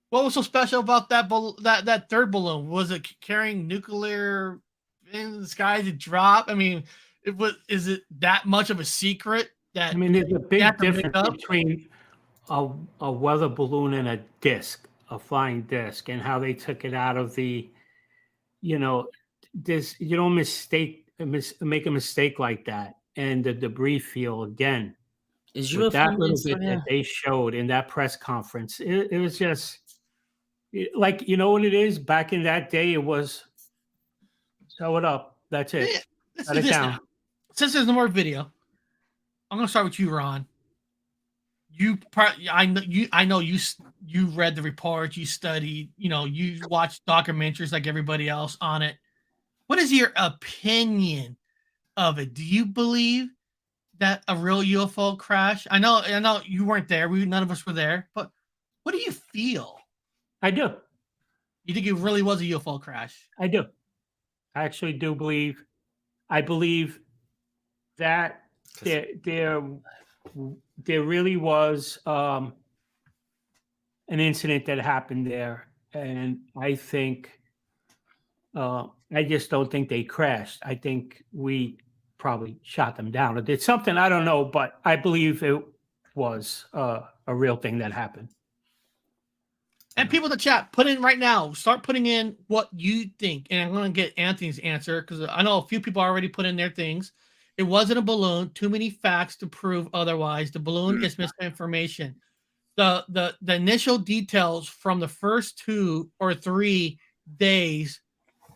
what was so special about that third balloon? Was it carrying nuclear in the sky to drop? I mean, is it that much of a secret that there's a big difference between a weather balloon and a disc, a flying disc, and how they took it out of the, this, you don't make a mistake like that. And the debris field again. With that little bit that they showed in that press conference, it was just like, what it is? Back in that day, it was sew it up. That's it. Shut it down. Since there's no more video, I'm gonna start with you, Ron. I know you read the report, you studied, you watched documentaries like everybody else on it. What is your opinion of it? Do you believe that a real UFO crash? I know you weren't there. None of us were there. But what do you feel? I do. You think it really was a UFO crash? I do. I actually do believe. I believe that there really was an incident that happened there, and I think I just don't think they crashed. I think we probably shot them down or did something. I don't know, but I believe it was a real thing that happened. And people in the chat, put in right now. Start putting in what you think. And I'm going to get Anthony's answer because I know a few people already put in their things. It wasn't a balloon. Too many facts to prove otherwise. The balloon is misinformation. The initial details from the first 2 or 3 days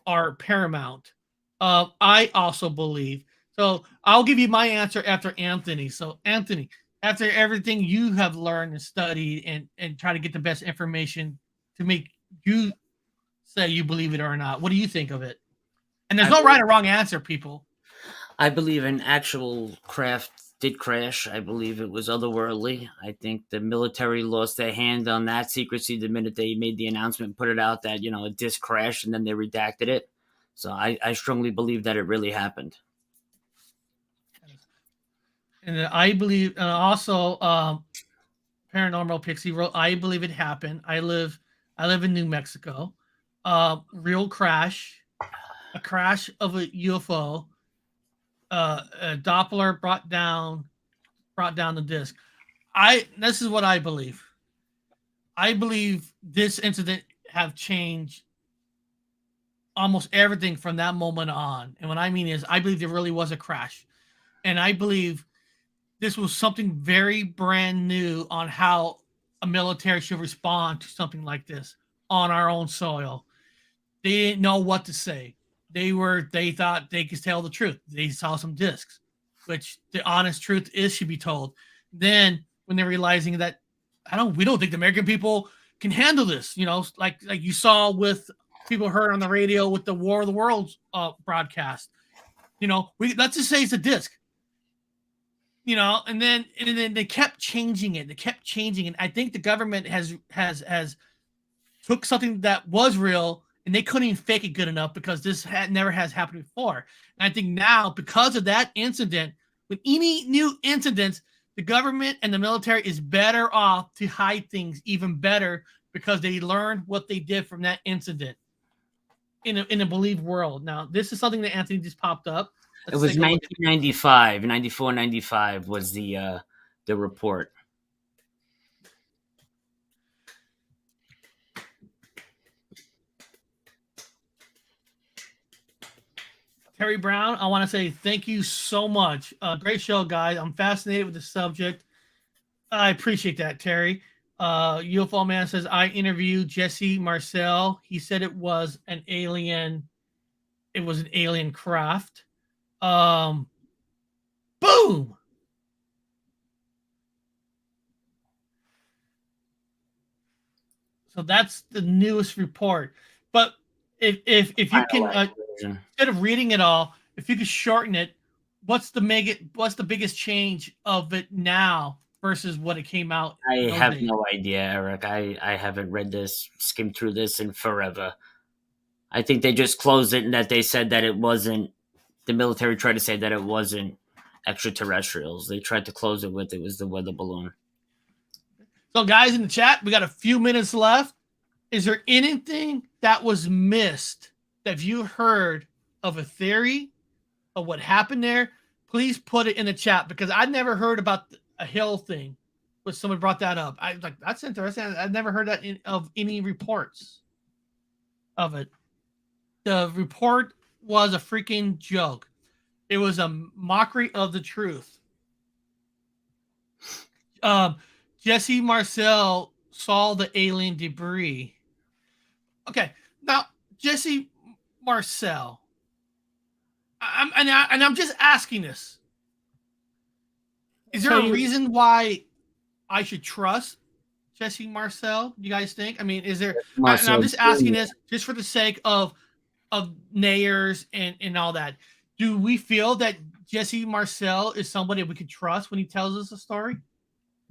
are paramount. I also believe. So I'll give you my answer after Anthony. So Anthony, after everything you have learned and studied and try to get the best information to make you say you believe it or not, what do you think of it? And there's no right or wrong answer, people. I believe an actual craft did crash. I believe it was otherworldly. I think the military lost their hand on that secrecy the minute they made the announcement and put it out that, a disc crashed and then they redacted it. So I strongly believe that it really happened. And I believe also Paranormal Pixie wrote, I believe it happened. I live in New Mexico. Real crash, a crash of a UFO. A Doppler brought down the disc. This is what I believe. I believe this incident have changed almost everything from that moment on. And what I mean is I believe there really was a crash. And I believe this was something very brand new on how a military should respond to something like this on our own soil. They didn't know what to say. They thought they could tell the truth. They saw some discs, which the honest truth should be told. Then when they're realizing that we don't think the American people can handle this, like you saw with people heard on the radio with the War of the Worlds broadcast. Let's just say it's a disc. And then they kept changing it. I think the government has took something that was real and they couldn't even fake it good enough because this never has happened before. And I think now, because of that incident, with any new incidents, the government and the military is better off to hide things even better because they learned what they did from that incident in a believed world. Now, this is something that Anthony just popped up. It was 1995, 94, 95 was the report. Terry Brown, I want to say thank you so much. Great show, guys. I'm fascinated with the subject. I appreciate that, Terry. UFO Man says, I interviewed Jesse Marcel. He said it was an alien. It was an alien craft. Boom. So that's the newest report. But if you can, instead of reading it all, if you could shorten it, what's the biggest change of it now versus what it came out? I have no idea, Eric. I haven't read this, skimmed through this in forever. I think they just closed it and that they said that it wasn't, the military tried to say that it wasn't extraterrestrials. They tried to close it with it was the weather balloon. So guys in the chat, we got a few minutes left. Is there anything that was missed that you heard of a theory of what happened there? Please put it in the chat because I never heard about a hill thing, but someone brought that up. I was like, that's interesting. I've never heard that of any reports of it. The report was a freaking joke. It was a mockery of the truth. Jesse Marcel saw the alien debris. Okay, now Jesse Marcel, I'm just asking this. Is there a reason why I should trust Jesse Marcel? You guys think? I mean, is there? And I'm just asking this just for the sake of nayers and all that. Do we feel that Jesse Marcel is somebody we could trust when he tells us a story?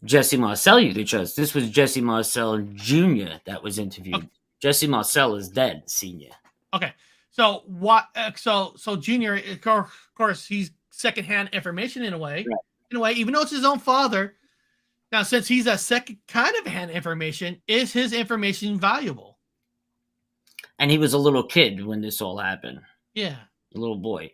Jesse Marcel, you could trust. This was Jesse Marcel Jr. that was interviewed. Okay. Jesse Marcel is dead, Senior. Okay, so what? So Junior, of course, he's secondhand information in a way. Right. In a way, even though it's his own father. Now, since he's a second kind of hand information, is his information valuable? And he was a little kid when this all happened. Yeah, a little boy.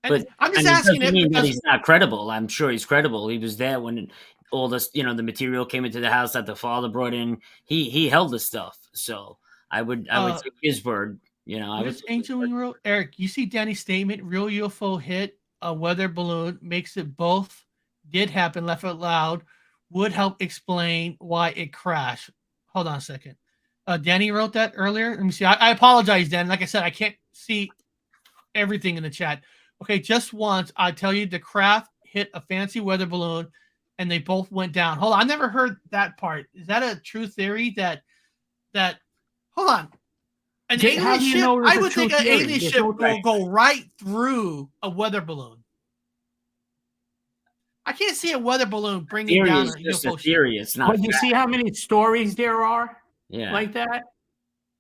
And but I'm just asking it because he's not credible. I'm sure he's credible. He was there when all this, the material came into the house that the father brought in. He held the stuff. So I would take his word. Ancient Wing wrote, Eric, you see Danny's statement, real UFO hit a weather balloon, makes it both did happen, laugh out loud, would help explain why it crashed. Hold on a second. Danny wrote that earlier. Let me see. I apologize, Dan. Like I said, I can't see everything in the chat. Okay, just once, I tell you, the craft hit a fancy weather balloon and they both went down. Hold on, I never heard that part. Is that a true theory that hold on. An alien ship, I would think an alien ship will go right through a weather balloon. I can't see a weather balloon bringing down a UFO ship. It's not. But you see how many stories there are like that?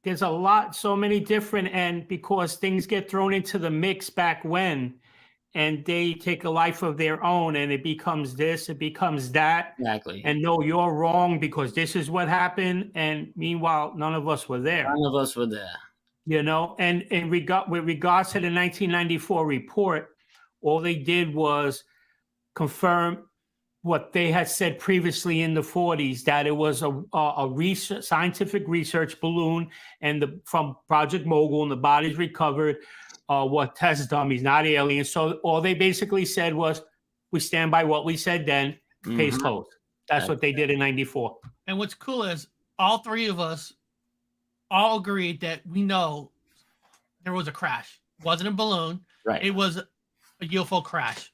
There's a lot, so many different, and because things get thrown into the mix back when, and they take a life of their own, and it becomes this, it becomes that. Exactly. And no, you're wrong because this is what happened, and meanwhile, none of us were there. None of us were there. And with regards to the 1994 report, all they did was confirm what they had said previously in the 40s, that it was a scientific research balloon and from Project Mogul, and the bodies recovered were test dummies, not aliens. So all they basically said was, we stand by what we said then, case closed. That's what they did in 94. And what's cool is all three of us all agreed that we know there was a crash. It wasn't a balloon. Right. It was a UFO crash.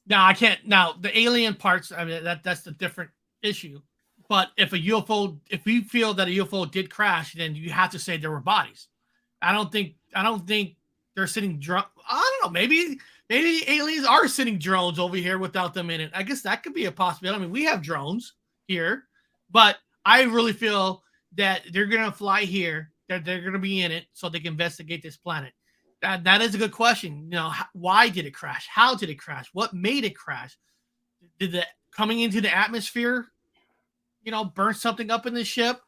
Now the alien parts, I mean, that's the different issue. But if we feel that a UFO did crash, then you have to say there were bodies. I don't think they're sitting drone. I don't know. Maybe aliens are sitting drones over here without them in it. I guess that could be a possibility. I mean, we have drones here, but I really feel that they're gonna fly here they're going to be in it so they can investigate this planet. That is a good question. You know, why did it crash? How did it crash? What made it crash? Did the coming into the atmosphere, you know, burn something up in the ship?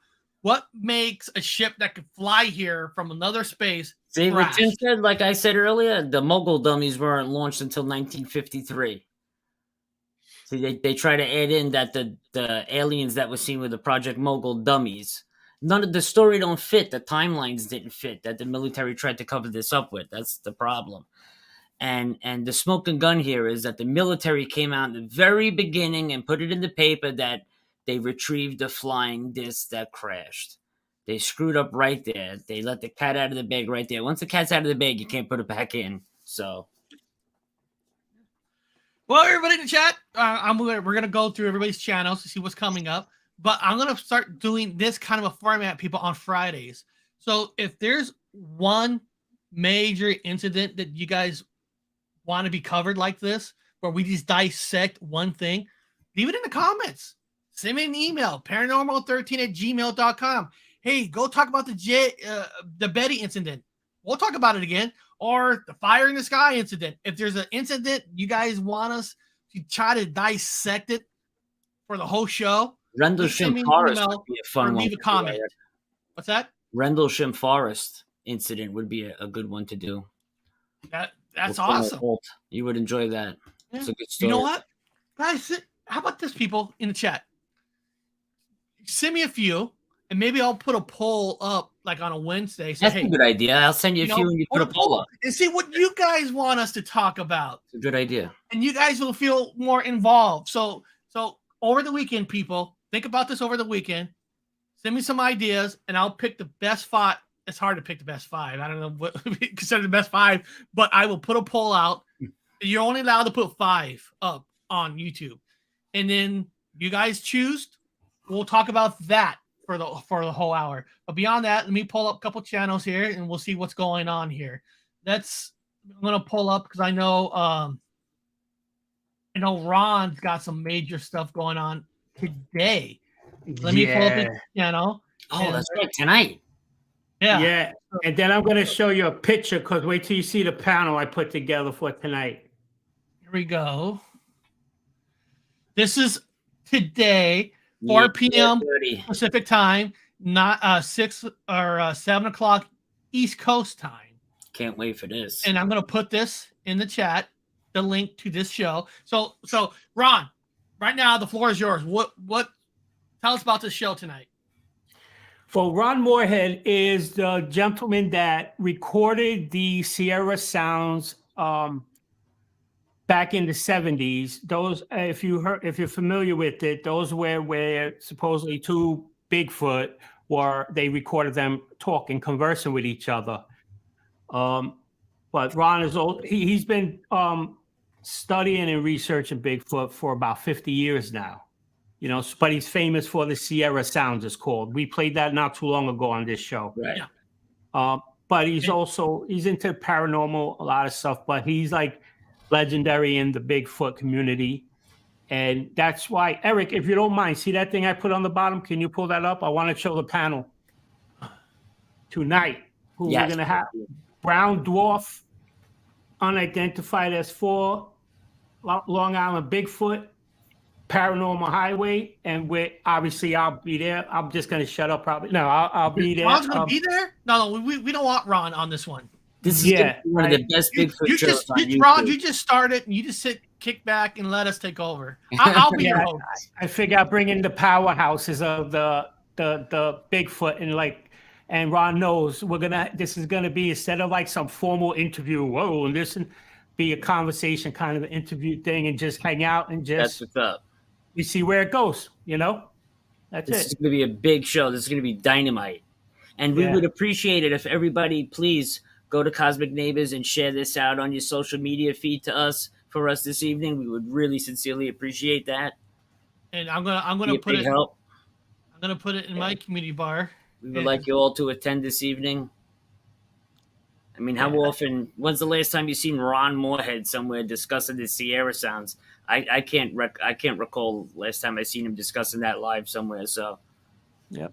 What makes a ship that could fly here from another space See what crash? Tim said? Like I said earlier, the Mogul dummies weren't launched until 1953. See, they try to add in that the aliens that were seen with the Project Mogul dummies. None of the story don't fit. The timelines didn't fit that the military tried to cover this up with. That's the problem. And the smoking gun here is that the military came out in the very beginning and put it in the paper that they retrieved a flying disc that crashed. They screwed up right there. They let the cat out of the bag right there. Once the cat's out of the bag, you can't put it back in. So, well, everybody in the chat, we're gonna go through everybody's channels to see what's coming up. But I'm gonna start doing this kind of a format, people, on Fridays. So if there's one major incident that you guys want to be covered like this, where we just dissect one thing, leave it in the comments. Send me an email, paranormal13@gmail.com. Hey, go talk about the Betty incident. We'll talk about it again. Or the fire in the sky incident. If there's an incident you guys want us to try to dissect it for the whole show, Rendlesham Forest would be a fun one. Leave a comment. What's that? Rendlesham Forest incident would be a good one to do. That's awesome. You would enjoy that. Yeah. It's a good story. You know what? Guys, how about this, people in the chat? Send me a few, and maybe I'll put a poll up like on a Wednesday. That's a good idea. I'll send you a few and you put a poll up. And see what you guys want us to talk about. It's a good idea. And you guys will feel more involved. So over the weekend, people, think about this over the weekend. Send me some ideas, and I'll pick the best five. It's hard to pick the best five. I don't know what consider the best five, but I will put a poll out. You're only allowed to put 5 up on YouTube, and then you guys choose. We'll talk about that for the whole hour. But beyond that, let me pull up a couple channels here, and we'll see what's going on here. I'm gonna pull up because I know Ron's got some major stuff going on today. Let me pull up his channel. Oh, that's right, tonight. Yeah. And then I'm going to show you a picture because wait till you see the panel I put together for tonight. Here we go. This is today, 4 p.m. Pacific time, not 6 or 7 o'clock East Coast time. Can't wait for this. And I'm going to put this in the chat, the link to this show. So Ron, right now the floor is yours. What tell us about this show tonight? Well, Ron Moorhead is the gentleman that recorded the Sierra Sounds back in the 70s. Those, if you're familiar with it, those were where supposedly 2 Bigfoot they recorded them talking, conversing with each other. But Ron is old. He's been studying and researching Bigfoot for about 50 years now. You know, but he's famous for the Sierra Sounds, it's called. We played that not too long ago on this show. Right. But he's into paranormal, a lot of stuff, but he's like legendary in the Bigfoot community. And that's why, Eric, if you don't mind, see that thing I put on the bottom? Can you pull that up? I want to show the panel tonight. We're going to have brown dwarf, unidentified S4, Long Island Bigfoot, Paranormal Highway, and obviously I'll be there. I'm just going to shut up probably. No, I'll be there. Ron's going to be there? No, we don't want Ron on this one. This is one of the best Bigfoot shows on YouTube. Ron, you just started and you just kick back and let us take over. I'll be your host. I figure I'll bring in the powerhouses of the Bigfoot and Ron knows this is gonna be, instead of like some formal interview, and this and be a conversation kind of an interview thing and just hang out and just that's what's up. We see where it goes, you know? This is gonna be a big show. This is gonna be dynamite. And we would appreciate it if everybody please go to Cosmic Neighbors and share this out on your social media feed for us this evening. We would really sincerely appreciate that. And I'm gonna put it. Help. I'm gonna put it in my community bar. We would like you all to attend this evening. I mean, how often? When's the last time you seen Ron Moorhead somewhere discussing the Sierra Sounds? I can't recall last time I seen him discussing that live somewhere. So, yep.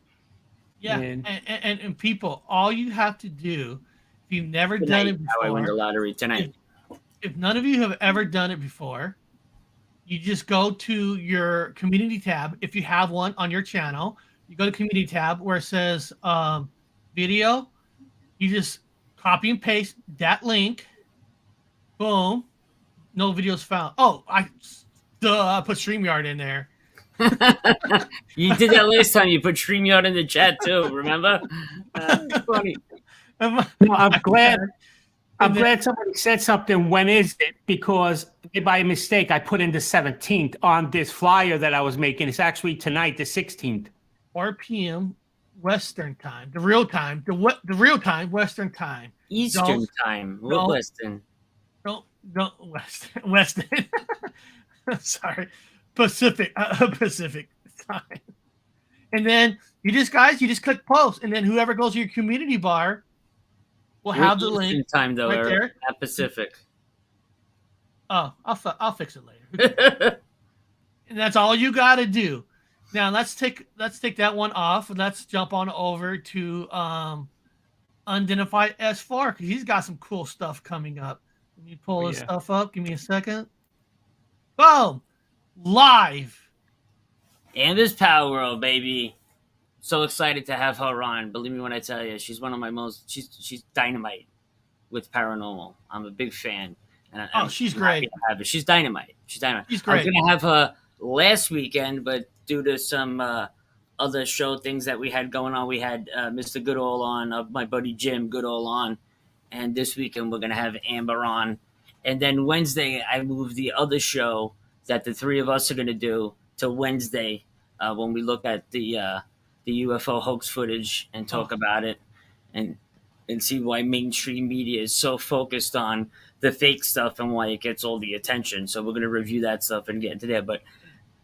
Yeah, and people, all you have to do, if you've never done it How I win the before, lottery tonight. if none of you have ever done it before, you just go to your community tab. If you have one on your channel, you go to community tab where it says video. You just copy and paste that link. Boom. No videos found. Oh, I put StreamYard in there. You did that last time. You put StreamYard in the chat too. Remember? Funny. No, I'm glad. I'm glad somebody said something. When is it? Because by mistake, I put in the 17th on this flyer that I was making. It's actually tonight, the 16th. 4 p.m. Western time. The real time. The real time. Western time. Eastern time. What Western? Don't Western. Sorry. Pacific time. And then you just click post, and then whoever goes to your community bar will have the link. Eastern time though, right there. At Pacific. Oh, I'll fix it later. And that's all you got to do. Now let's take that one off, and let's jump on over to Unidentified S4 because he's got some cool stuff coming up. Let me pull his stuff up. Give me a second. Boom. Live. And this Power World, baby. So excited to have her on. Believe me when I tell you, she's one of my most. She's dynamite with Paranormal. I'm a big fan. And she's great. She's dynamite. She's dynamite. She's great. I was gonna have her last weekend, but due to some other show things that we had going on, we had Mr. Goodall on, my buddy Jim Goodall on, and this weekend we're gonna have Amber on, and then Wednesday I moved the other show that the three of us are gonna do to Wednesday when we look at the UFO hoax footage and talk about it and see why mainstream media is so focused on the fake stuff and why it gets all the attention. So we're going to review that stuff and get into there. But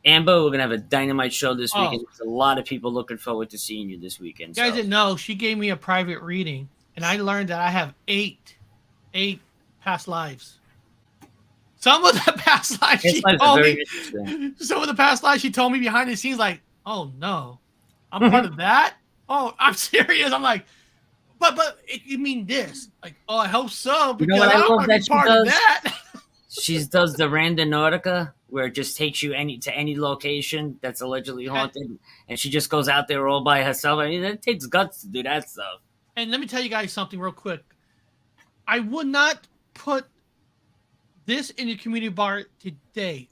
Amber, we're going to have a dynamite show this weekend. There's a lot of people looking forward to seeing you this weekend. You guys didn't know, she gave me a private reading, and I learned that I have eight past lives. Some of the past lives she told me. Some of the past lives she told me behind the scenes, like, oh no, I'm part of that. Oh, I'm serious. I'm like, but you mean this? Like, oh, I hope so. You know what I love that she does? That. She does the Randonautica, where it just takes you to any location that's allegedly haunted, and she just goes out there all by herself. I mean, it takes guts to do that stuff. And let me tell you guys something real quick. I would not put this in your community bar today.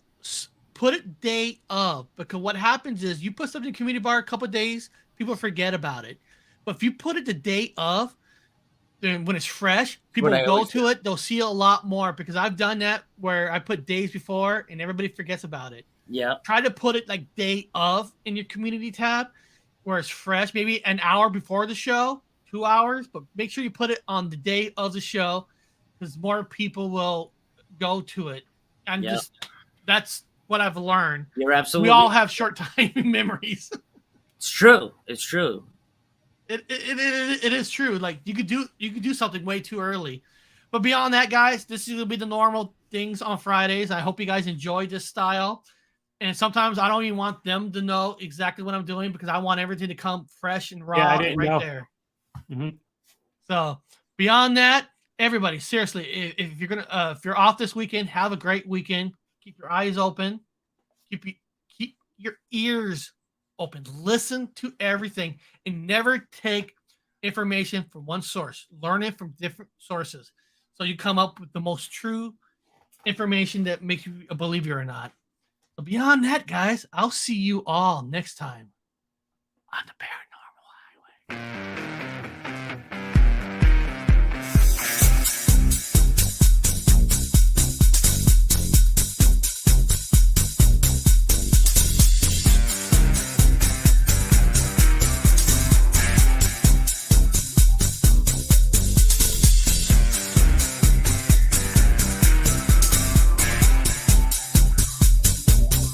Put it day of, because what happens is you put something in the community bar a couple of days, people forget about it. But if you put it the day of, then when it's fresh, people go to it, they'll see it a lot more, because I've done that where I put days before and everybody forgets about it. Yeah. Try to put it like day of in your community tab where it's fresh, maybe an hour before the show, 2 hours, but make sure you put it on the day of the show because more people will go to it. And that's what I've learned. You're absolutely. We all have short time memories. It's true. It's true. It is true. Like you could do something way too early. But beyond that, guys, this is gonna be the normal things on Fridays. I hope you guys enjoy this style. And sometimes I don't even want them to know exactly what I'm doing because I want everything to come fresh and raw there. Mm-hmm. So beyond that, everybody, seriously, if you're off this weekend, have a great weekend. Keep your eyes open. Keep your ears open. Listen to everything and never take information from one source. Learn it from different sources so you come up with the most true information that makes you a believer or not. So beyond that, guys, I'll see you all next time on the Paranormal Highway.